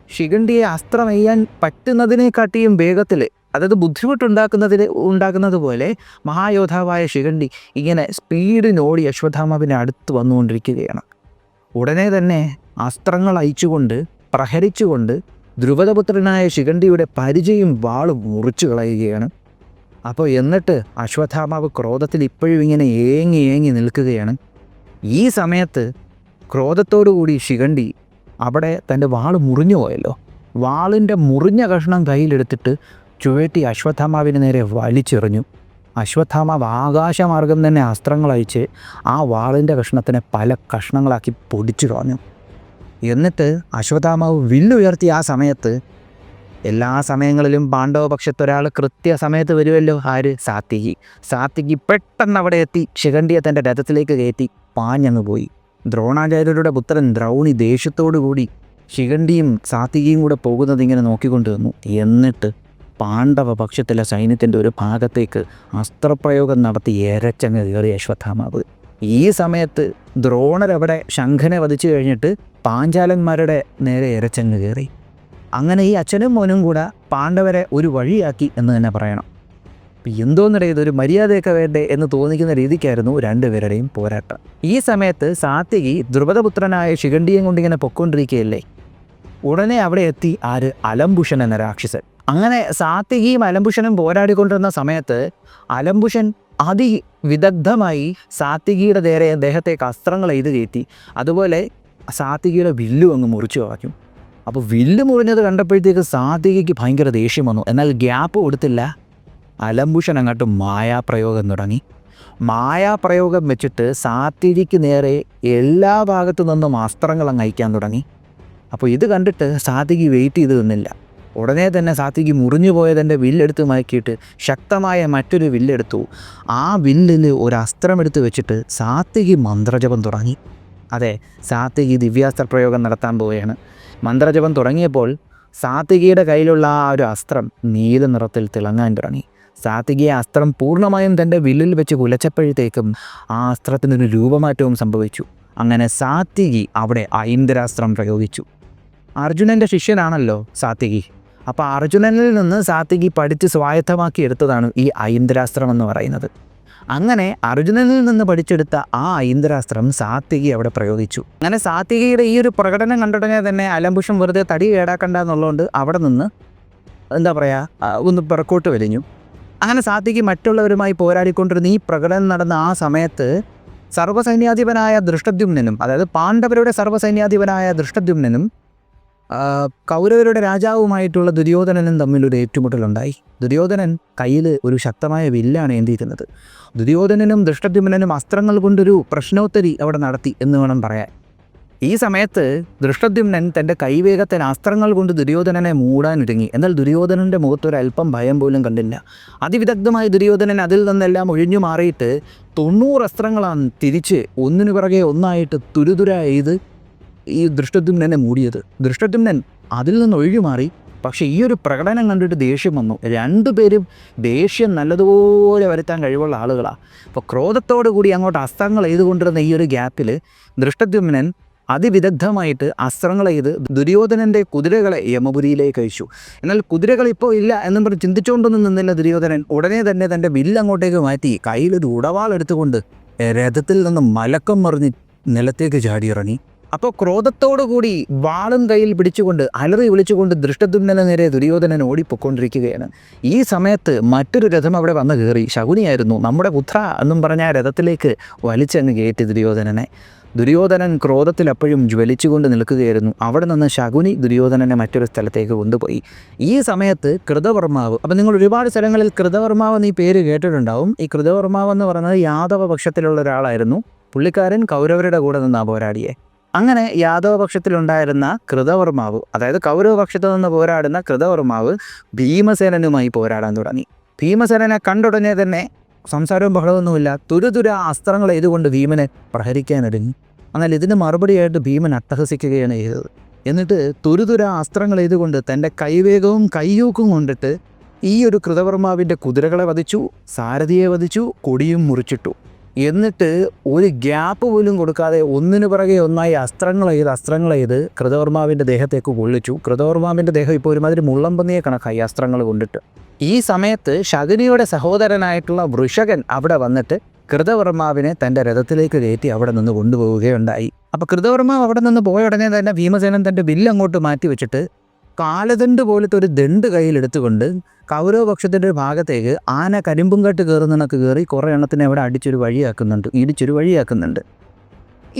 ശിഖണ്ഡിയെ അസ്ത്രം എയ്യാൻ പറ്റുന്നതിനെക്കാട്ടിയും വേഗത്തിൽ, അതായത് ഉണ്ടാക്കുന്നത് പോലെ മഹായോദ്ധാവായ ശിഖണ്ഡി ഇങ്ങനെ സ്പീഡിനോടി അശ്വത്ഥാമാവിനെ അടുത്ത് വന്നുകൊണ്ടിരിക്കുകയാണ്. ഉടനെ തന്നെ അസ്ത്രങ്ങൾ അയച്ചുകൊണ്ട് പ്രഹരിച്ചുകൊണ്ട് ദ്രുപദപുത്രനായ ശിഖണ്ഡിയുടെ പരിചയും വാളും മുറിച്ചു കളയുകയാണ്. അപ്പോൾ എന്നിട്ട് അശ്വത്ഥാമാവ് ക്രോധത്തിൽ ഇപ്പോഴും ഇങ്ങനെ ഏങ്ങി നിൽക്കുകയാണ്. ഈ സമയത്ത് ക്രോധത്തോടുകൂടി ശിഖണ്ഡി അവിടെ തൻ്റെ വാൾ മുറിഞ്ഞു പോയല്ലോ, വാളിൻ്റെ മുറിഞ്ഞ കഷ്ണം കയ്യിലെടുത്തിട്ട് ചുഴറ്റി അശ്വത്ഥാമാവിന് നേരെ വലിച്ചെറിഞ്ഞു. അശ്വത്ഥാമാവ് ആകാശമാർഗം തന്നെ അസ്ത്രങ്ങൾ അയച്ച് ആ വാളിൻ്റെ കഷ്ണത്തിനെ പല കഷ്ണങ്ങളാക്കി പൊടിച്ചു കളഞ്ഞു. എന്നിട്ട് അശ്വത്ഥാമാവ് വില്ലുയർത്തി ആ സമയത്ത്, എല്ലാ സമയങ്ങളിലും പാണ്ഡവപക്ഷത്തൊരാൾ കൃത്യസമയത്ത് വരുമല്ലോ, ആര്? സാത്വികി പെട്ടെന്ന് അവിടെ എത്തി ശിഖണ്ഡിയെ തൻ്റെ രഥത്തിലേക്ക് കയറ്റി പാഞ്ഞങ്ങ് പോയി. ദ്രോണാചാര്യരുടെ പുത്രൻ ദ്രൗണി ദേഷ്യത്തോടുകൂടി ശിഖണ്ഡിയും സാത്വികിയും കൂടെ പോകുന്നത് ഇങ്ങനെ നോക്കിക്കൊണ്ട് വന്നു. എന്നിട്ട് പാണ്ഡവപക്ഷത്തിലെ സൈന്യത്തിൻ്റെ ഒരു ഭാഗത്തേക്ക് അസ്ത്രപ്രയോഗം നടത്തി എരച്ചങ്ങ് കയറി അശ്വത്ഥാമാവ്. ഈ സമയത്ത് ദ്രോണരവിടെ ശംഖനെ വധിച്ചു കഴിഞ്ഞിട്ട് പാഞ്ചാലന്മാരുടെ നേരെ എരച്ചങ്ങ് കയറി. അങ്ങനെ ഈ അച്ഛനും മോനും കൂടെ പാണ്ഡവരെ ഒരു വഴിയാക്കി എന്ന് തന്നെ പറയണം. എന്തോന്നിടയിൽ ഇതൊരു മര്യാദയൊക്കെ വേണ്ടേ എന്ന് തോന്നിക്കുന്ന രീതിക്കായിരുന്നു രണ്ടുപേരുടെയും പോരാട്ടം. ഈ സമയത്ത് സാത്വികി ദ്രുപദപുത്രനായ ശിഖണ്ഡിയും കൊണ്ടിങ്ങനെ പൊക്കൊണ്ടിരിക്കുകയല്ലേ, ഉടനെ അവിടെ എത്തി ആര്? അലംബുഷൻ എന്ന രാക്ഷസൻ. അങ്ങനെ സാത്വികിയും അലംബുഷനും പോരാടിക്കൊണ്ടിരുന്ന സമയത്ത് അലംബുഷൻ അതിവിദഗ്ധമായി സാത്വികിയുടെ നേരെ ദേഹത്തേക്ക് അസ്ത്രങ്ങൾ എയ്ത് കയറ്റി. അതുപോലെ സാത്വികിയുടെ വില്ലും അങ്ങ് മുറിച്ചു കളഞ്ഞു. അപ്പോൾ വില്ല് മുറിഞ്ഞത് കണ്ടപ്പോഴത്തേക്ക് സാത്വികയ്ക്ക് ഭയങ്കര ദേഷ്യം വന്നു. എന്നാൽ ഗ്യാപ്പ് കൊടുത്തില്ല. അലംബുഷൻ അങ്ങോട്ട് മായാപ്രയോഗം തുടങ്ങി. മായാപ്രയോഗം വെച്ചിട്ട് സാത്വികിക്ക് നേരെ എല്ലാ ഭാഗത്തു നിന്നും അസ്ത്രങ്ങൾ അങ്ങ് അയക്കാൻ തുടങ്ങി. അപ്പോൾ ഇത് കണ്ടിട്ട് സാത്വികി വെയിറ്റ് ചെയ്ത് നിന്നില്ല. ഉടനെ തന്നെ സാത്വികി മുറിഞ്ഞു പോയതിൻ്റെ വില്ലെടുത്ത് മാറ്റിയിട്ട് ശക്തമായ മറ്റൊരു വില്ലെടുത്തു. ആ വില്ലിൽ ഒരു അസ്ത്രമെടുത്ത് വെച്ചിട്ട് സാത്വികി മന്ത്രജപം തുടങ്ങി. അതെ, സാത്വികി ദിവ്യാസ്ത്ര പ്രയോഗം നടത്താൻ പോവുകയാണ്. മന്ത്രജപം തുടങ്ങിയപ്പോൾ സാത്വികിയുടെ കയ്യിലുള്ള ആ ഒരു അസ്ത്രം നീല നിറത്തിൽ തിളങ്ങാൻ തുടങ്ങി. സാത്വികി ആ അസ്ത്രം പൂർണ്ണമായും തൻ്റെ വില്ലിൽ വെച്ച് കുലച്ചപ്പോഴത്തേക്കും ആ അസ്ത്രത്തിനൊരു രൂപമാറ്റവും സംഭവിച്ചു. അങ്ങനെ സാത്വികി അവിടെ ഐന്ദ്രാസ്ത്രം പ്രയോഗിച്ചു. അർജുനൻ്റെ ശിഷ്യനാണല്ലോ സാത്വികി. അപ്പോൾ അർജുനനിൽ നിന്ന് സാത്വികി പഠിച്ച് സ്വായത്തമാക്കി എടുത്തതാണ് ഈ ഐന്ദ്രാസ്ത്രം എന്ന് പറയുന്നത്. അങ്ങനെ അർജുനനിൽ നിന്ന് പഠിച്ചെടുത്ത ആ ഐന്ദ്രാസ്ത്രം സാത്വികി അവിടെ പ്രയോഗിച്ചു. അങ്ങനെ സാത്വികിയുടെ ഈ ഒരു പ്രകടനം കണ്ടുടനെ തന്നെ അലംബുഷൻ വെറുതെ തടി കേടാക്കണ്ട എന്നുള്ളതുകൊണ്ട് അവിടെ നിന്ന് എന്താ പറയുക ഒന്ന് പിറക്കോട്ട് വലിഞ്ഞു. അങ്ങനെ സാത്വികി മറ്റുള്ളവരുമായി പോരാടിക്കൊണ്ടിരുന്ന ഈ പ്രകടനം നടന്ന ആ സമയത്ത് സർവ്വസൈന്യാധിപനായ ദൃഷ്ടദ്യുമ്നനും, അതായത് പാണ്ഡവരുടെ സർവ്വസൈന്യാധിപനായ ദൃഷ്ടദ്യുമ്നനും കൗരവരുടെ രാജാവുമായിട്ടുള്ള ദുര്യോധനനും തമ്മിലൊരു ഏറ്റുമുട്ടലുണ്ടായി. ദുര്യോധനൻ കയ്യിൽ ഒരു ശക്തമായ വില്ലാണ് ഏന്തിയിരുന്നത്. ദുര്യോധനനും ദൃഷ്ടദ്യുമ്നനും അസ്ത്രങ്ങൾ കൊണ്ടൊരു പ്രശ്നോത്തരി അവിടെ നടത്തി എന്ന് വേണം പറയാൻ. ഈ സമയത്ത് ദൃഷ്ടദ്യുമ്നൻ തൻ്റെ കൈവേഗത്തിൽ അസ്ത്രങ്ങൾ കൊണ്ട് ദുര്യോധനനെ മൂടാനൊരുങ്ങി. എന്നാൽ ദുര്യോധനൻ്റെ മുഖത്തൊരൽപ്പം ഭയം പോലും കണ്ടില്ല. അതിവിദഗ്ധമായി ദുര്യോധനൻ അതിൽ നിന്നെല്ലാം ഒഴിഞ്ഞു മാറിയിട്ട് 90 അസ്ത്രങ്ങളാണ് തിരിച്ച് ഒന്നിനു പിറകെ ഒന്നായിട്ട് തുരുതുര ചെയ്ത് ഈ ദൃഷ്ടദ്യുമ്നനെ മൂടിയത്. ദൃഷ്ടദ്യുമ്നൻ അതിൽ നിന്ന് ഒഴിഞ്ഞു മാറി. പക്ഷേ ഈ ഒരു പ്രകടനം കണ്ടിട്ട് ദേഷ്യം വന്നു. രണ്ടുപേരും ദേഷ്യം നല്ലതുപോലെ വരുത്താൻ കഴിവുള്ള ആളുകളാണ്. അപ്പോൾ ക്രോധത്തോടു കൂടി അങ്ങോട്ട് അസ്ത്രങ്ങൾ എഴുതുകൊണ്ടിരുന്ന ഈ ഒരു ഗ്യാപ്പിൽ ദൃഷ്ടദ്യുമ്നൻ അതിവിദഗ്ധമായിട്ട് അസ്ത്രങ്ങൾ ചെയ്ത് ദുര്യോധനൻ്റെ കുതിരകളെ യമപുരിയിലേക്ക് അയച്ചു. എന്നാൽ കുതിരകൾ ഇപ്പോൾ ഇല്ല എന്നും പറഞ്ഞ് ചിന്തിച്ചുകൊണ്ടൊന്നും നിന്നില്ല ദുര്യോധനൻ. ഉടനെ തന്നെ തൻ്റെ വില്ല് അങ്ങോട്ടേക്ക് മാറ്റി കയ്യിലൊരു ഉടവാളെടുത്തുകൊണ്ട് രഥത്തിൽ നിന്ന് മലക്കം മറിഞ്ഞ് നിലത്തേക്ക് ചാടിയിറങ്ങി. അപ്പോൾ ക്രോധത്തോടു കൂടി വാളും കയ്യിൽ പിടിച്ചുകൊണ്ട് അലറി വിളിച്ചുകൊണ്ട് ദൃഷ്ടദ്യുമ്നന് നേരെ ദുര്യോധനൻ ഓടിപ്പോയിക്കൊണ്ടിരിക്കുകയാണ്. ഈ സമയത്ത് മറ്റൊരു രഥം അവിടെ വന്ന് കയറി. ശകുനിയായിരുന്നു. നമ്മുടെ പുത്ര എന്നും പറഞ്ഞ ആ രഥത്തിലേക്ക് വലിച്ചങ്ങ് കയറ്റി ദുര്യോധനനെ. ദുര്യോധനൻ ക്രോധത്തിൽ അപ്പോഴും ജ്വലിച്ചുകൊണ്ട് നിൽക്കുകയായിരുന്നു. അവിടെ നിന്ന് ശകുനി ദുര്യോധനനെ മറ്റൊരു സ്ഥലത്തേക്ക് കൊണ്ടുപോയി. ഈ സമയത്ത് കൃതവർമാവ്, അപ്പം നിങ്ങൾ ഒരുപാട് സ്ഥലങ്ങളിൽ കൃതവർമാവ് എന്നീ പേര് കേട്ടിട്ടുണ്ടാവും. ഈ കൃതവർമാവ് എന്ന് പറയുന്നത് യാദവ പക്ഷത്തിലുള്ള ഒരാളായിരുന്നു. പുള്ളിക്കാരൻ കൗരവരുടെ കൂടെ നിന്നാ പോരാടിയെ. അങ്ങനെ യാദവ പക്ഷത്തിലുണ്ടായിരുന്ന കൃതവർമാവ്, അതായത് കൗരവ പക്ഷത്തു നിന്ന് പോരാടുന്ന കൃതവർമാവ് ഭീമസേനനുമായി പോരാടാൻ തുടങ്ങി. ഭീമസേനനെ കണ്ടുടനെ തന്നെ സംസാരവും ബഹളമൊന്നുമില്ല, തുരുതുര അസ്ത്രങ്ങൾ ചെയ്തുകൊണ്ട് ഭീമനെ പ്രഹരിക്കാനൊരുങ്ങി. എന്നാൽ ഇതിന് മറുപടിയായിട്ട് ഭീമൻ അട്ടഹസിക്കുകയാണ് ചെയ്തത്. എന്നിട്ട് തുരുതുര അസ്ത്രങ്ങൾ ചെയ്തുകൊണ്ട് തൻ്റെ കൈവേഗവും കയ്യൂക്കും കൊണ്ടിട്ട് ഈ ഒരു കൃതവർമാവിൻ്റെ കുതിരകളെ വധിച്ചു, സാരഥിയെ വധിച്ചു, കൊടിയും മുറിച്ചിട്ടു. എന്നിട്ട് ഒരു ഗ്യാപ്പ് പോലും കൊടുക്കാതെ ഒന്നിനു പിറകെ ഒന്നായി അസ്ത്രങ്ങൾ ചെയ്ത് കൃതവർമാവിൻ്റെ ദേഹത്തേക്ക് കൊള്ളിച്ചു. കൃതവർമാവിൻ്റെ ദേഹം ഇപ്പോൾ ഒരുമാതിരി മുള്ളംപന്നിയെ കണക്കായി അസ്ത്രങ്ങൾ കൊണ്ടിട്ട്. ഈ സമയത്ത് ശകുനിയുടെ സഹോദരനായിട്ടുള്ള വൃഷകൻ അവിടെ വന്നിട്ട് കൃതവർമാവിനെ തൻ്റെ രഥത്തിലേക്ക് കയറ്റി അവിടെ നിന്ന് കൊണ്ടുപോവുകയുണ്ടായി. അപ്പോൾ കൃതവർമാവ് അവിടെ നിന്ന് പോയ ഉടനെ തന്നെ ഭീമസേനൻ തൻ്റെ വില്ല് അങ്ങോട്ട് മാറ്റി വെച്ചിട്ട് കാലദണ്ഡ് പോലത്തെ ഒരു ദണ്ട് കയ്യിലെടുത്തുകൊണ്ട് കൗരവപക്ഷത്തിൻ്റെ ഭാഗത്തേക്ക് ആന കരിമ്പുംകാട്ട് കയറുന്നതൊക്കെ കയറി കുറേ എണ്ണത്തിനെ അവിടെ ഇടിച്ചൊരു വഴിയാക്കുന്നുണ്ട്.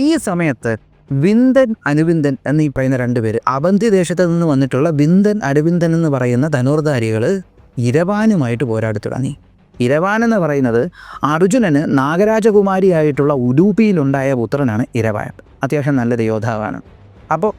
ഈ സമയത്ത് വിന്ദൻ അനുവിന്ദൻ എന്നീ പറയുന്ന രണ്ടുപേര് അവന്തി ദേശത്ത് നിന്ന് വന്നിട്ടുള്ള വിന്ദൻ അനുവിന്ദൻ എന്ന് പറയുന്ന ധനുർധാരികൾ ഇരവാനുമായിട്ട് പോരാടി തുടങ്ങി. ഇരവാൻ എന്ന് പറയുന്നത് അർജുനന് നാഗരാജകുമാരിയായിട്ടുള്ള ഉലൂപിയിലുണ്ടായ പുത്രനാണ് ഇരവാൻ. അത്യാവശ്യം നല്ലൊരു യോദ്ധാവാണ്. അപ്പോൾ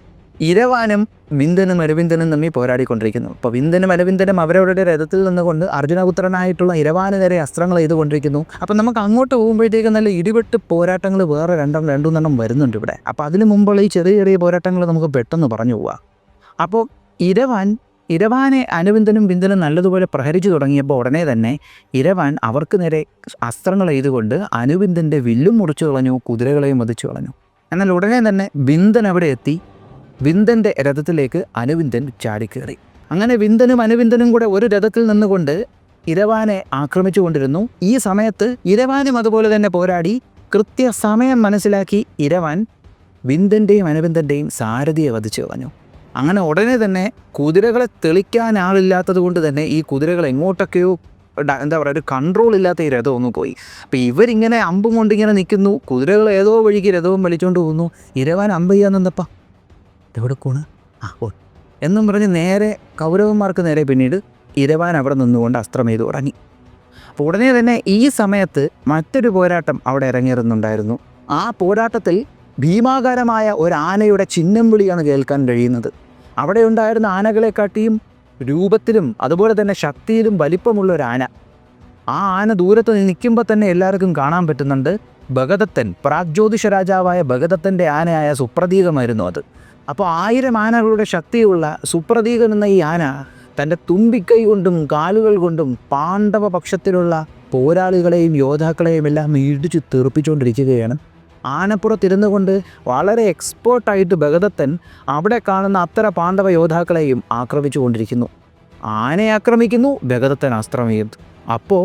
ഇരവാനും വിന്ദനും അരവിന്ദനും തമ്മിൽ പോരാടിക്കൊണ്ടിരിക്കുന്നു. അപ്പോൾ വിന്ദനും അരവിന്ദനും അവരവരുടെ രഥത്തിൽ നിന്നുകൊണ്ട് അർജുനപുത്രനായിട്ടുള്ള ഇരവാന് നേരെ അസ്ത്രങ്ങൾ ചെയ്തുകൊണ്ടിരിക്കുന്നു. അപ്പം നമുക്ക് അങ്ങോട്ട് പോകുമ്പോഴത്തേക്ക് നല്ല ഇടിവെട്ട് പോരാട്ടങ്ങൾ വേറെ രണ്ടെണ്ണം വരുന്നുണ്ട് ഇവിടെ. അപ്പോൾ അതിന് മുമ്പുള്ള ഈ ചെറിയ പോരാട്ടങ്ങൾ നമുക്ക് പെട്ടെന്ന് പറഞ്ഞു പോവാം. അപ്പോൾ ഇരവാനെ അനുവിന്ദനും വിന്ദനും നല്ലതുപോലെ പ്രഹരിച്ചു തുടങ്ങിയപ്പോൾ ഉടനെ തന്നെ ഇരവാൻ അവർക്ക് നേരെ അസ്ത്രങ്ങൾ ചെയ്തുകൊണ്ട് അനുവിന്ദൻ്റെ വില്ലും മുറിച്ചു കളഞ്ഞു, കുതിരകളെയും വധിച്ചു കളഞ്ഞു. എന്നാൽ ഉടനെ തന്നെ വിന്ദൻ അവിടെ എത്തി. വിന്ദൻ്റെ രഥത്തിലേക്ക് അനുവിന്ദൻ ചാടിക്കയറി. അങ്ങനെ വിന്ദനും അനുവിന്ദനും കൂടെ ഒരു രഥത്തിൽ നിന്നുകൊണ്ട് ഇരവാനെ ആക്രമിച്ചു കൊണ്ടിരുന്നു. ഈ സമയത്ത് ഇരവാനും അതുപോലെ തന്നെ പോരാടി. കൃത്യസമയം മനസ്സിലാക്കി ഇരവാൻ വിന്ദൻ്റെയും അനുവിന്ദൻ്റെയും സാരഥിയെ വധിച്ചു കളഞ്ഞു. അങ്ങനെ ഉടനെ തന്നെ കുതിരകളെ തെളിക്കാൻ ആളില്ലാത്തത് കൊണ്ട് തന്നെ ഈ കുതിരകൾ എങ്ങോട്ടൊക്കെയോ എന്താ പറയുക, ഒരു കൺട്രോൾ ഇല്ലാത്ത ഈ രഥം ഒന്ന് പോയി. അപ്പോൾ ഇവരിങ്ങനെ അമ്പും കൊണ്ടിങ്ങനെ നിൽക്കുന്നു, കുതിരകൾ ഏതോ വഴിക്ക് രഥവും വലിച്ചുകൊണ്ട് പോകുന്നു. ഇരവാൻ അമ്പ് ചെയ്യാൻ നിന്നപ്പോൾ എവിടെ കൂണ് എന്നും പറഞ്ഞ് നേരെ കൗരവന്മാർക്ക് നേരെ പിന്നീട് ഇരവാൻ അവിടെ നിന്നുകൊണ്ട് അസ്ത്രം ചെയ്തു തുടങ്ങി. അപ്പോൾ ഉടനെ തന്നെ ഈ സമയത്ത് മറ്റൊരു പോരാട്ടം അവിടെ ഇറങ്ങിയിരുന്നുണ്ടായിരുന്നു. ആ പോരാട്ടത്തിൽ ഭീമാകാരമായ ഒരു ആനയുടെ ചിഹ്നം വിളിയാണ് കേൾക്കാൻ കഴിയുന്നത്. അവിടെ ഉണ്ടായിരുന്ന ആനകളെക്കാട്ടിയും രൂപത്തിലും അതുപോലെ തന്നെ ശക്തിയിലും വലിപ്പമുള്ള ഒരു ആന. ആ ആന ദൂരത്ത് നിൽക്കുമ്പോൾ തന്നെ എല്ലാവർക്കും കാണാൻ പറ്റുന്നുണ്ട്. ഭഗദത്തൻ, പ്രാഗ്ജ്യോതിഷ രാജാവായ ഭഗദത്തൻ്റെ ആനയായ സുപ്രതീകമായിരുന്നു അത്. അപ്പോൾ 1000 ആനകളുടെ ശക്തിയുള്ള സുപ്രതീകൻ എന്ന ഈ ആന തൻ്റെ തുമ്പിക്കൈ കൊണ്ടും കാലുകൾ കൊണ്ടും പാണ്ഡവ പക്ഷത്തിലുള്ള പോരാളികളെയും യോദ്ധാക്കളെയും എല്ലാം ഇടിച്ചു തെറിപ്പിച്ചുകൊണ്ടിരിക്കുകയാണ്. ആനപ്പുറത്തിരുന്നു കൊണ്ട് വളരെ എക്സ്പേർട്ടായിട്ട് ഭഗദത്തൻ അവിടെ കാണുന്ന അത്തര പാണ്ഡവ യോദ്ധാക്കളെയും ആക്രമിച്ചു കൊണ്ടിരിക്കുന്നു. ആനയെ ആക്രമിക്കുന്നു, ഭഗദത്തൻ അസ്ത്രം ചെയ്യുന്നു. അപ്പോൾ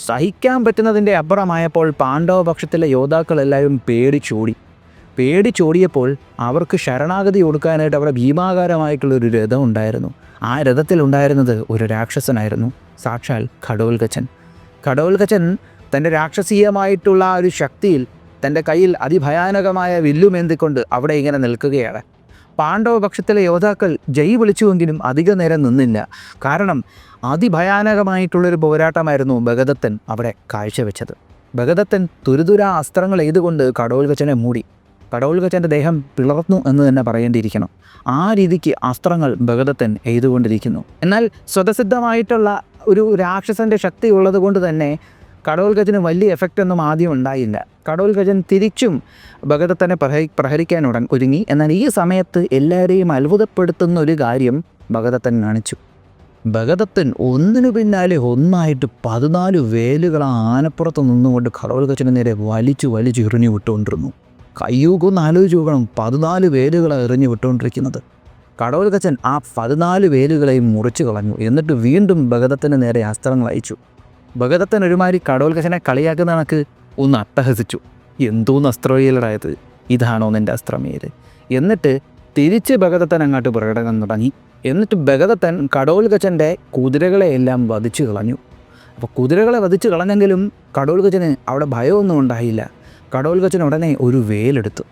സഹിക്കാൻ പറ്റുന്നതിൻ്റെ അപ്പുറമായപ്പോൾ പാണ്ഡവ പക്ഷത്തിലെ യോദ്ധാക്കളെല്ലാവരും പേടിച്ചോടിയപ്പോൾ അവർക്ക് ശരണാഗതി കൊടുക്കാനായിട്ട് അവിടെ ഭീമാകാരമായിട്ടുള്ളൊരു രഥം ഉണ്ടായിരുന്നു. ആ രഥത്തിലുണ്ടായിരുന്നത് ഒരു രാക്ഷസനായിരുന്നു, സാക്ഷാൽ ഘടോൽകചൻ തൻ്റെ രാക്ഷസീയമായിട്ടുള്ള ആ ഒരു ശക്തിയിൽ തൻ്റെ കയ്യിൽ അതിഭയാനകമായ വില്ലുമേന്തിക്കൊണ്ട് അവിടെ ഇങ്ങനെ നിൽക്കുകയാണ്. പാണ്ഡവ പക്ഷത്തിലെ യോദ്ധാക്കൾ ജയ് വിളിച്ചുവെങ്കിലും അധിക നേരം നിന്നില്ല. കാരണം അതിഭയാനകമായിട്ടുള്ളൊരു പോരാട്ടമായിരുന്നു ഭഗദത്തൻ അവിടെ കാഴ്ചവെച്ചത്. ഭഗദത്തൻ തുരുതുരാ അസ്ത്രങ്ങൾ എയ്തുകൊണ്ട് ഘടോൽകചനെ മൂടി. ഘടോൽകചൻ്റെ ദേഹം പിളർന്നു എന്ന് തന്നെ പറയേണ്ടിയിരിക്കണം. ആ രീതിക്ക് അസ്ത്രങ്ങൾ ഭഗദത്തൻ എയ്തുകൊണ്ടിരിക്കുന്നു. എന്നാൽ സ്വതസിദ്ധമായിട്ടുള്ള ഒരു രാക്ഷസൻ്റെ ശക്തി ഉള്ളത് കൊണ്ട് തന്നെ ഘടോൽകചന് വലിയ എഫക്റ്റൊന്നും ആദ്യം ഉണ്ടായില്ല. ഘടോൽകചൻ തിരിച്ചും ഭഗദത്തനെ പ്രഹരിക്കാൻ ഒരുങ്ങി. എന്നാൽ ഈ സമയത്ത് എല്ലാവരെയും അത്ഭുതപ്പെടുത്തുന്ന ഒരു കാര്യം ഭഗദത്തൻ കാണിച്ചു. ഭഗദത്തൻ ഒന്നിനു പിന്നാലെ ഒന്നായിട്ട് 14 വേലുകൾ ആനപ്പുറത്ത് നിന്നുകൊണ്ട് ഘടോൽകചന് നേരെ വലിച്ചു എറിഞ്ഞു വിട്ടുകൊണ്ടിരുന്നു. കയ്യൂക്കൊന്ന് ആലോചിച്ച് നോക്കണം, 14 വേലുകളാണ് എറിഞ്ഞു വിട്ടുകൊണ്ടിരിക്കുന്നത്. ഘടോൽകചൻ ആ 14 വേലുകളെയും മുറിച്ചു കളഞ്ഞു. എന്നിട്ട് വീണ്ടും ഭഗദത്തന് നേരെ അസ്ത്രങ്ങൾ അയച്ചു. ഭഗദത്തൻ ഒരുമാതിരി ഘടോൽകചനെ കളിയാക്കുന്ന കണക്ക് ഒന്ന് അട്ടഹസിച്ചു. എന്തോന്ന് അസ്ത്രവേലടായത്, ഇതാണോ നിൻ്റെ അസ്ത്രമേല്? എന്നിട്ട് തിരിച്ച് ഭഗദത്തൻ അങ്ങോട്ട് പ്രകടനം തുടങ്ങി. എന്നിട്ട് ഭഗദത്തൻ ഘടോൽകചൻ്റെ കുതിരകളെയെല്ലാം വധിച്ചു കളഞ്ഞു. അപ്പോൾ കുതിരകളെ വധിച്ചു കളഞ്ഞെങ്കിലും ഘടോൽകചന് അവിടെ ഭയമൊന്നും ഉണ്ടായില്ല. ഘടോൽകചൻ ഉടനെ ഒരു വേലെടുത്തു.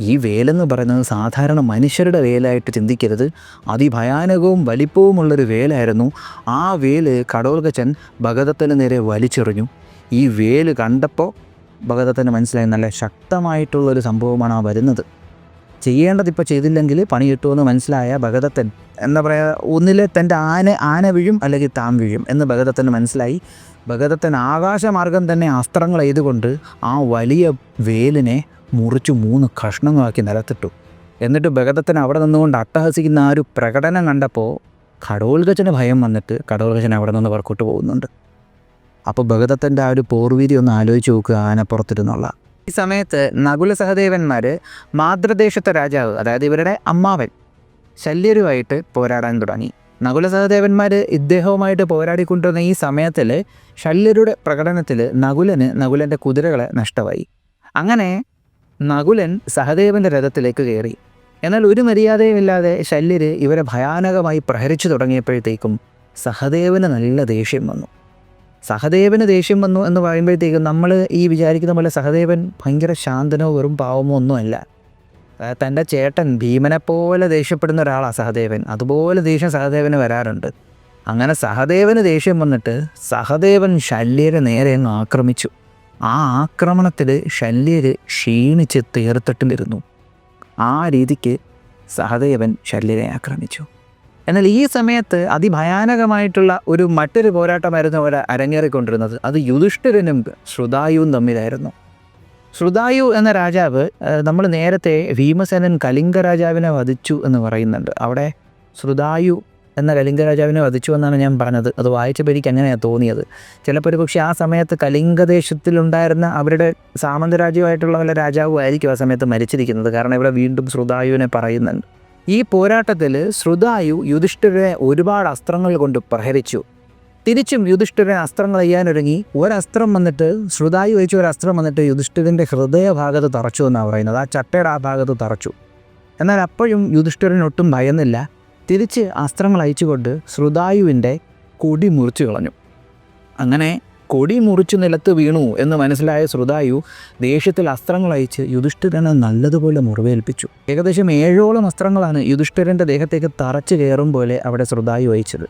ഈ വേലെന്ന് പറയുന്നത് സാധാരണ മനുഷ്യരുടെ വേലായിട്ട് ചിന്തിക്കരുത്, അതിഭയാനകവും വലിപ്പവുമുള്ളൊരു വേലായിരുന്നു. ആ വേല് ഘടോൽകചൻ ഭഗദത്തന് നേരെ വലിച്ചെറിഞ്ഞു. ഈ വേല് കണ്ടപ്പോൾ ഭഗദത്തന് മനസ്സിലായി, നല്ല ശക്തമായിട്ടുള്ളൊരു സംഭവമാണ് ആ വരുന്നത്. ചെയ്യേണ്ടതിപ്പോൾ ചെയ്തില്ലെങ്കിൽ പണി കിട്ടുമെന്ന് മനസ്സിലായ ഭഗദത്തൻ എന്താ പറയുക, ഒന്നിലെ തൻ്റെ ആന വീഴും അല്ലെങ്കിൽ താൻ വീഴും എന്ന് ഭഗദത്തന് മനസ്സിലായി. ഭഗദത്തൻ ആകാശമാർഗം തന്നെ അസ്ത്രങ്ങൾ എയ്തുകൊണ്ട് ആ വലിയ വേലിനെ മുറിച്ച് 3 കഷ്ണങ്ങളാക്കി നിലത്തിട്ടു. എന്നിട്ട് ഭഗദത്തൻ അവിടെ നിന്നുകൊണ്ട് അട്ടഹസിക്കുന്ന ആ ഒരു പ്രകടനം കണ്ടപ്പോൾ ഘടോൽകചന് ഭയം വന്നിട്ട് ഘടോൽകചൻ അവിടെ നിന്ന് പുറക്കോട്ട് പോകുന്നുണ്ട്. അപ്പോൾ ഭഗദത്തൻ്റെ ആ ഒരു പോർവീരി ഒന്ന് ആലോചിച്ച് നോക്കുക ആനപ്പുറത്തിരുന്നുള്ള. ഈ സമയത്ത് നകുല സഹദേവന്മാർ മാതൃദേശത്തെ രാജാവ്, അതായത് ഇവരുടെ അമ്മാവൻ ശല്യരുമായിട്ട് പോരാടാൻ തുടങ്ങി. നകുല സഹദേവന്മാർ ഇദ്ദേഹവുമായിട്ട് പോരാടിക്കൊണ്ടിരുന്ന ഈ സമയത്തിൽ ശല്യരുടെ പ്രകടനത്തിൽ നകുലൻ്റെ കുതിരകളെ നഷ്ടമായി. അങ്ങനെ നകുലൻ സഹദേവൻ്റെ രഥത്തിലേക്ക് കയറി. എന്നാൽ ഒരു മര്യാദയുമില്ലാതെ ശല്യർ ഇവരെ ഭയാനകമായി പ്രഹരിച്ചു തുടങ്ങിയപ്പോഴത്തേക്കും സഹദേവന് നല്ല ദേഷ്യം വന്നു. സഹദേവന് ദേഷ്യം വന്നു എന്ന് പറയുമ്പോഴത്തേക്കും നമ്മൾ ഈ വിചാരിക്കുന്ന പോലെ സഹദേവൻ ഭയങ്കര ശാന്തനോ വെറും പാവമോ ഒന്നുമല്ല. തൻ്റെ ചേട്ടൻ ഭീമനെപ്പോലെ ദേഷ്യപ്പെടുന്ന ഒരാളാണ് സഹദേവൻ. അതുപോലെ ദേഷ്യം സഹദേവന് വരാറുണ്ട്. അങ്ങനെ സഹദേവന് ദേഷ്യം വന്നിട്ട് സഹദേവൻ ശല്യരെ നേരെ അങ്ങ് ആക്രമിച്ചു. ആ ആക്രമണത്തിൽ ശല്യർ ക്ഷീണിച്ച് തീർത്തിട്ടിരുന്നു. ആ രീതിക്ക് സഹദേവൻ ശല്യരെ ആക്രമിച്ചു. എന്നാൽ ഈ സമയത്ത് അതിഭയാനകമായിട്ടുള്ള മറ്റൊരു പോരാട്ടമായിരുന്നു അവിടെ അരങ്ങേറിക്കൊണ്ടിരുന്നത്. അത് യുധിഷ്ഠിരനും ശ്രുതായുവും തമ്മിലായിരുന്നു. ശ്രുതായു എന്ന രാജാവ്, നമ്മൾ നേരത്തെ ഭീമസേനൻ കലിംഗ രാജാവിനെ വധിച്ചു എന്ന് പറയുന്നുണ്ട്. അവിടെ ശ്രുതായു എന്ന കലിംഗ രാജാവിനെ വധിച്ചു എന്നാണ് ഞാൻ പറഞ്ഞത്. അത് വായിച്ചപ്പോൾ എനിക്ക് അങ്ങനെയാണ് തോന്നിയത്. ചിലപ്പോൾ ഒരു പക്ഷേ ആ സമയത്ത് കലിംഗദേശത്തിലുണ്ടായിരുന്ന അവരുടെ സാമന്തരാജ്യമായിട്ടുള്ള വല്ല രാജാവും ആയിരിക്കും ആ സമയത്ത് മരിച്ചിരിക്കുന്നത്. കാരണം ഇവിടെ വീണ്ടും ശ്രുതായുവിനെ പറയുന്നുണ്ട്. ഈ പോരാട്ടത്തിൽ ശ്രുതായു യുധിഷ്ഠിരനെ ഒരുപാട് അസ്ത്രങ്ങൾ കൊണ്ട് പ്രഹരിച്ചു. തിരിച്ചും യുധിഷ്ഠിരൻ അസ്ത്രങ്ങൾ ചെയ്യാനൊരുങ്ങി. ഒരസ്ത്രം വന്നിട്ട് ശ്രുതായു വെച്ച ഒരസ്ത്രം വന്നിട്ട് യുധിഷ്ഠിരൻ്റെ ഹൃദയഭാഗത്ത് തറച്ചു എന്നാണ് പറയുന്നത്. ആ ചട്ടയുടെ ആ ഭാഗത്ത് തറച്ചു. എന്നാൽ അപ്പോഴും യുധിഷ്ഠിരൻ ഒട്ടും ഭയന്നില്ല. തിരിച്ച് അസ്ത്രങ്ങൾ അയച്ചുകൊണ്ട് ശ്രുതായുവിൻ്റെ കൊടി മുറിച്ചു കളഞ്ഞു. അങ്ങനെ കൊടി മുറിച്ചു നിലത്ത് വീണു എന്ന് മനസ്സിലായ ശ്രുതായു ദേഷ്യത്തിൽ അസ്ത്രങ്ങൾ അയച്ച് യുധിഷ്ഠിരനെ നല്ലതുപോലെ മുറിവേൽപ്പിച്ചു. ഏകദേശം 7ഓളം അസ്ത്രങ്ങളാണ് യുധിഷ്ഠിരൻ്റെ ദേഹത്തേക്ക് തറച്ചു കയറും പോലെ അവിടെ ശ്രുതായു അയച്ചത്.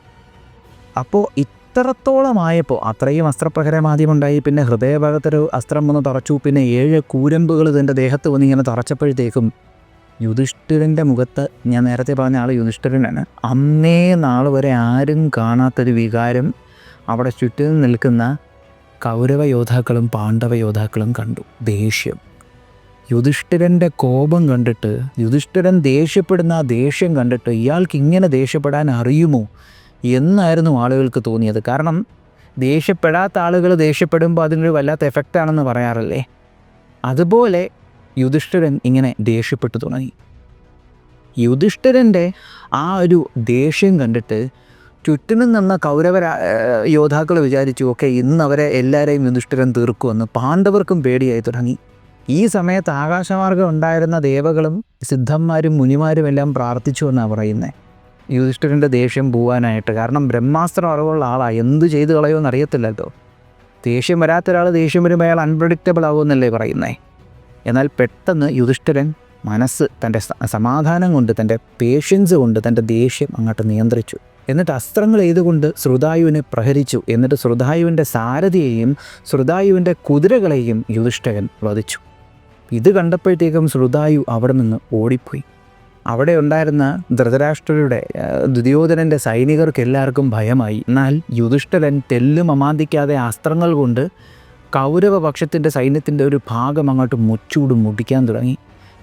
അപ്പോൾ ഇത്രത്തോളമായപ്പോൾ അത്രയും അസ്ത്രപ്രഹരം ആദ്യമുണ്ടായി, പിന്നെ ഹൃദയഭാഗത്തൊരു അസ്ത്രം വന്ന് തറച്ചു, പിന്നെ 7 കൂരമ്പുകൾ ഇതിൻ്റെ ദേഹത്ത് വന്ന് ഇങ്ങനെ തറച്ചപ്പോഴത്തേക്കും യുധിഷ്ഠിരൻ്റെ മുഖത്ത്, ഞാൻ നേരത്തെ പറഞ്ഞ ആൾ യുധിഷ്ഠിരനാണ്, അന്നേ നാൾ വരെ ആരും കാണാത്തൊരു വികാരം അവിടെ ചുറ്റും നിൽക്കുന്ന കൗരവ യോദ്ധാക്കളും പാണ്ഡവ യോദ്ധാക്കളും കണ്ടു. ദേഷ്യം. യുധിഷ്ഠിരൻ്റെ കോപം കണ്ടിട്ട്, യുധിഷ്ഠിരൻ ദേഷ്യപ്പെടുന്ന ആ ദേഷ്യം കണ്ടിട്ട് ഇയാൾക്ക് ഇങ്ങനെ ദേഷ്യപ്പെടാൻ അറിയുമോ എന്നായിരുന്നു ആളുകൾക്ക് തോന്നിയത്. കാരണം ദേഷ്യപ്പെടാത്ത ആളുകൾ ദേഷ്യപ്പെടുമ്പോൾ അതിനൊരു വല്ലാത്ത എഫക്റ്റാണെന്ന് പറയാറില്ലേ, അതുപോലെ യുധിഷ്ഠിരൻ ഇങ്ങനെ ദേഷ്യപ്പെട്ടു തുടങ്ങി. യുധിഷ്ഠിരൻ്റെ ആ ഒരു ദേഷ്യം കണ്ടിട്ട് ചുറ്റിനും നിന്ന കൗരവ യോദ്ധാക്കൾ വിചാരിച്ചു, ഓക്കെ ഇന്ന് അവരെ എല്ലാവരെയും യുധിഷ്ഠിരൻ തീർക്കുമെന്ന്. പാണ്ഡവർക്കും പേടിയായി തുടങ്ങി. ഈ സമയത്ത് ആകാശമാർഗ്ഗം ഉണ്ടായിരുന്ന ദേവകളും സിദ്ധന്മാരും മുനിമാരും എല്ലാം പ്രാർത്ഥിച്ചു എന്നാണ് പറയുന്നത് യുധിഷ്ഠിരൻ്റെ ദേഷ്യം പോവാനായിട്ട്. കാരണം ബ്രഹ്മാസ്ത്രം അറിവുള്ള ആളാണ്, എന്ത് ചെയ്ത് കളയുമെന്ന് അറിയത്തില്ലല്ലോ. ദേഷ്യം വരാത്ത ഒരാൾ ദേഷ്യം വരുമ്പോൾ അയാൾ അൺപ്രഡിക്റ്റബിൾ ആകുമെന്നല്ലേ പറയുന്നത്. എന്നാൽ പെട്ടെന്ന് യുധിഷ്ഠിരൻ മനസ്സ് തൻ്റെ സമാധാനം കൊണ്ട്, തൻ്റെ പേഷ്യൻസ് കൊണ്ട് തൻ്റെ ദേഷ്യം അങ്ങോട്ട് നിയന്ത്രിച്ചു. എന്നിട്ട് അസ്ത്രങ്ങൾ എയ്തുകൊണ്ട് ശ്രുതായുവിനെ പ്രഹരിച്ചു. എന്നിട്ട് ശ്രുതായുവിൻ്റെ സാരഥിയെയും ശ്രുതായുവിൻ്റെ കുതിരകളെയും യുധിഷ്ഠിരൻ വധിച്ചു. ഇത് കണ്ടപ്പോഴത്തേക്കും ശ്രുതായു അവിടെ നിന്ന് ഓടിപ്പോയി. അവിടെ ഉണ്ടായിരുന്ന ധൃതരാഷ്ട്രരുടെ, ദുര്യോധനൻ്റെ സൈനികർക്ക് എല്ലാവർക്കും ഭയമായി. എന്നാൽ യുധിഷ്ഠിരൻ തെല്ലും അമാന്തിക്കാതെ അസ്ത്രങ്ങൾ കൊണ്ട് കൗരവപക്ഷത്തിൻ്റെ സൈന്യത്തിൻ്റെ ഒരു ഭാഗം അങ്ങോട്ട് മുച്ചൂട് മുടിക്കാൻ തുടങ്ങി.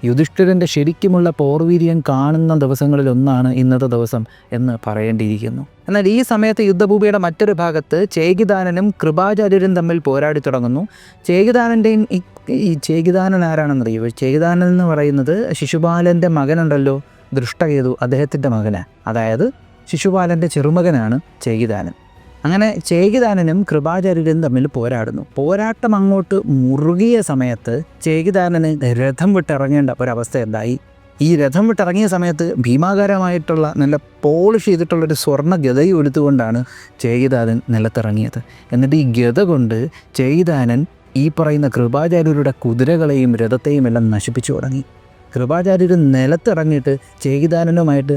യുധിഷ്ഠിരൻ്റെ ശരിക്കുമുള്ള പോർവീര്യം കാണുന്ന ദിവസങ്ങളിലൊന്നാണ് ഇന്നത്തെ ദിവസം എന്ന് പറയേണ്ടിയിരിക്കുന്നു. എന്നാൽ ഈ സമയത്ത് യുദ്ധഭൂമിയുടെ മറ്റൊരു ഭാഗത്ത് ചേകിതാനനും കൃപാചാര്യരും തമ്മിൽ പോരാടി തുടങ്ങുന്നു. ചേകിതാനൻ്റെയും ഈ ചേകിതാനൻ ആരാണെന്നറിയോ? ചേകിതാനൻ എന്ന് പറയുന്നത് ശിശുപാലൻ്റെ മകനുണ്ടല്ലോ, ദൃഷ്ടകേതു, അദ്ദേഹത്തിൻ്റെ മകനാണ്. അതായത് ശിശുപാലൻ്റെ ചെറുമകനാണ് ചേകിതാനൻ. അങ്ങനെ ചേകിതാനനും കൃപാചാര്യരും തമ്മിൽ പോരാടുന്നു. പോരാട്ടം അങ്ങോട്ട് മുറുകിയ സമയത്ത് ചേകിതാനന് രഥം വിട്ടിറങ്ങേണ്ട ഒരവസ്ഥ ഉണ്ടായി. ഈ രഥം വിട്ടിറങ്ങിയ സമയത്ത് ഭീമാകാരമായിട്ടുള്ള നല്ല പോളിഷ് ചെയ്തിട്ടുള്ളൊരു സ്വർണ്ണ ഗദയും എടുത്തുകൊണ്ടാണ് ചേകിതാനൻ നിലത്തിറങ്ങിയത്. എന്നിട്ട് ഈ ഗദ കൊണ്ട് ചേകിതാനൻ ഈ പറയുന്ന കൃപാചാര്യരുടെ കുതിരകളെയും രഥത്തെയും എല്ലാം നശിപ്പിച്ചു തുടങ്ങി. കൃപാചാര്യർ നിലത്തിറങ്ങിയിട്ട് ചേകിതാനനുമായിട്ട്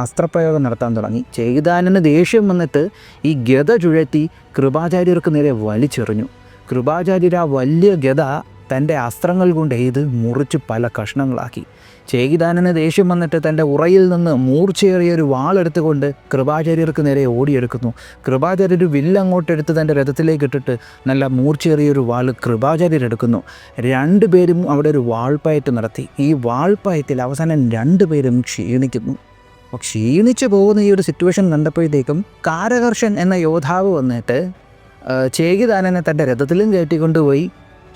അസ്ത്രപ്രയോഗം നടത്താൻ തുടങ്ങി. ചേകിതാനന് ദേഷ്യം വന്നിട്ട് ഈ ഗദ ചുഴറ്റി കൃപാചാര്യർക്ക് നേരെ വലിച്ചെറിഞ്ഞു. കൃപാചാര്യർ ആ വലിയ ഗദ തൻ്റെ അസ്ത്രങ്ങൾ കൊണ്ട് എയ്ത് മുറിച്ച് പല കഷ്ണങ്ങളാക്കി. ചേകിതാനന് ദേഷ്യം വന്നിട്ട് തൻ്റെ ഉറയിൽ നിന്ന് മൂർച്ചയേറിയൊരു വാളെടുത്തുകൊണ്ട് കൃപാചാര്യർക്ക് നേരെ ഓടിയെടുക്കുന്നു. കൃപാചാര്യർ വില്ലങ്ങോട്ടെടുത്ത് തൻ്റെ രഥത്തിലേക്ക് ഇട്ടിട്ട് നല്ല മൂർച്ചയേറിയൊരു വാൾ കൃപാചാര്യരെടുക്കുന്നു. രണ്ടുപേരും അവിടെ ഒരു വാൾപ്പയറ്റ് നടത്തി. ഈ വാൾപ്പയത്തിൽ അവസാനം രണ്ടുപേരും ക്ഷീണിക്കുന്നു. അപ്പോൾ ക്ഷീണിച്ചു പോകുന്ന ഈ ഒരു സിറ്റുവേഷൻ കണ്ടപ്പോഴത്തേക്കും കാരകർഷൻ എന്ന യോദ്ധാവ് വന്നിട്ട് ചേകിതാനനെ തൻ്റെ രഥത്തിലും കയറ്റിക്കൊണ്ടുപോയി.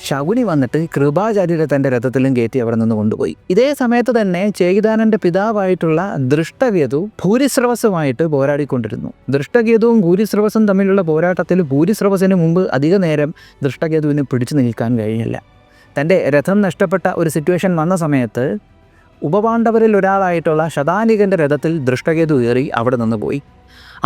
ശകുനി വന്നിട്ട് കൃപാചാര്യരെ തൻ്റെ രഥത്തിലും കയറ്റി അവിടെ നിന്ന് കൊണ്ടുപോയി. ഇതേ സമയത്ത് തന്നെ ചേകിതാനൻ്റെ പിതാവായിട്ടുള്ള ദൃഷ്ടകേതു ഭൂരിശ്രവസുമായിട്ട് പോരാടിക്കൊണ്ടിരുന്നു. ദൃഷ്ടകേതുവും ഭൂരിശ്രവസും തമ്മിലുള്ള പോരാട്ടത്തിൽ ഭൂരിശ്രവസിന് മുമ്പ് അധിക നേരം ദൃഷ്ടകേതുവിന് പിടിച്ചു നിൽക്കാൻ കഴിഞ്ഞില്ല. തൻ്റെ രഥം നഷ്ടപ്പെട്ട ഒരു സിറ്റുവേഷൻ വന്ന സമയത്ത് ഉപപാണ്ഡവരിൽ ഒരാളായിട്ടുള്ള ശതാനികൻ്റെ രഥത്തിൽ ദൃഷ്ടകേതു കയറി അവിടെ നിന്ന് പോയി.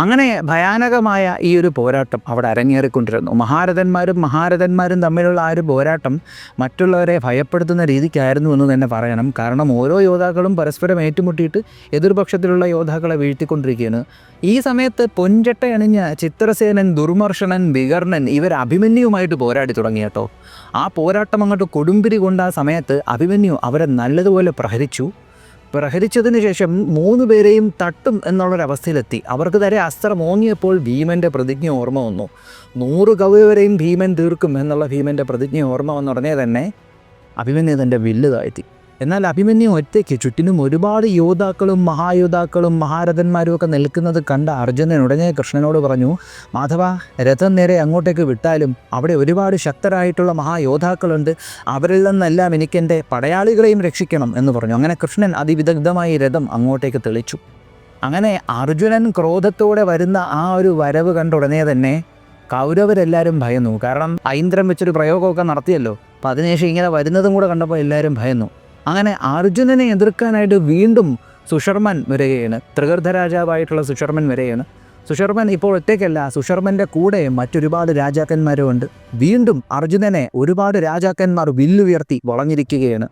അങ്ങനെ ഭയാനകമായ ഈ ഒരു പോരാട്ടം അവിടെ അരങ്ങേറിക്കൊണ്ടിരുന്നു. മഹാരഥന്മാരും തമ്മിലുള്ള ആ ഒരു പോരാട്ടം മറ്റുള്ളവരെ ഭയപ്പെടുത്തുന്ന രീതിക്കായിരുന്നു എന്ന് തന്നെ പറയണം. കാരണം ഓരോ യോദ്ധാക്കളും പരസ്പരം ഏറ്റുമുട്ടിയിട്ട് എതിർപക്ഷത്തിലുള്ള യോദ്ധാക്കളെ വീഴ്ത്തിക്കൊണ്ടിരിക്കുകയാണ്. ഈ സമയത്ത് പൊൻചട്ടയണിഞ്ഞ ചിത്രസേനൻ, ദുർമർഷണൻ, വികർണൻ ഇവർ അഭിമന്യുവുമായിട്ട് പോരാടി തുടങ്ങി കേട്ടോ. ആ പോരാട്ടം അങ്ങോട്ട് കൊടുമ്പിരി കൊണ്ട ആ സമയത്ത് അഭിമന്യു അവരെ നല്ലതുപോലെ പ്രഹരിച്ചതിന് ശേഷം 3 പേരെയും തട്ടും എന്നുള്ളൊരവസ്ഥയിലെത്തി. അവർക്ക് നേരെ അസ്ത്രം ഓങ്ങിയപ്പോൾ ഭീമൻ്റെ പ്രതിജ്ഞ ഓർമ്മ വന്നു. 100 കൗരവരെയും ഭീമൻ തീർക്കും എന്നുള്ള ഭീമൻ്റെ പ്രതിജ്ഞ ഓർമ്മ വന്നുടനെ തന്നെ അഭിമന്യു തൻ്റെ വില്ല് താഴ്ത്തി. എന്നാൽ അഭിമന്യു ഒറ്റയ്ക്ക്, ചുറ്റിനും ഒരുപാട് യോദ്ധാക്കളും മഹായോദ്ധാക്കളും മഹാരഥന്മാരും ഒക്കെ നിൽക്കുന്നത് കണ്ട അർജുനൻ ഉടനെ കൃഷ്ണനോട് പറഞ്ഞു, മാധവ, രഥം നേരെ അങ്ങോട്ടേക്ക് വിട്ടാലും അവിടെ ഒരുപാട് ശക്തരായിട്ടുള്ള മഹായോദ്ധാക്കളുണ്ട്, അവരിൽ നിന്നെല്ലാം എനിക്കെൻ്റെ പടയാളികളെയും രക്ഷിക്കണം എന്ന് പറഞ്ഞു. അങ്ങനെ കൃഷ്ണൻ അതിവിദഗ്ധമായി രഥം അങ്ങോട്ടേക്ക് തെളിച്ചു. അങ്ങനെ അർജുനൻ ക്രോധത്തോടെ വരുന്ന ആ ഒരു വരവ് കണ്ട ഉടനെ തന്നെ കൗരവരെല്ലാവരും ഭയന്നു. കാരണം ഐന്ദ്രൻ വെച്ചൊരു പ്രയോഗമൊക്കെ നടത്തിയല്ലോ. അപ്പോൾ അതിനുശേഷം ഇങ്ങനെ വരുന്നതും കൂടെ കണ്ടപ്പോൾ എല്ലാവരും ഭയന്നു. അങ്ങനെ അർജുനനെ എതിർക്കാനായിട്ട് വീണ്ടും സുശർമൻ വരികയാണ്. ത്രിഗർധ രാജാവായിട്ടുള്ള സുശർമൻ വരികയാണ്. സുശർമൻ ഇപ്പോൾ ഒറ്റയ്ക്കല്ല, സുശർമൻ്റെ കൂടെ മറ്റൊരുപാട് രാജാക്കന്മാരും ഉണ്ട്. വീണ്ടും അർജുനനെ ഒരുപാട് രാജാക്കന്മാർ വില്ലുയർത്തി വളഞ്ഞിരിക്കുകയാണ്.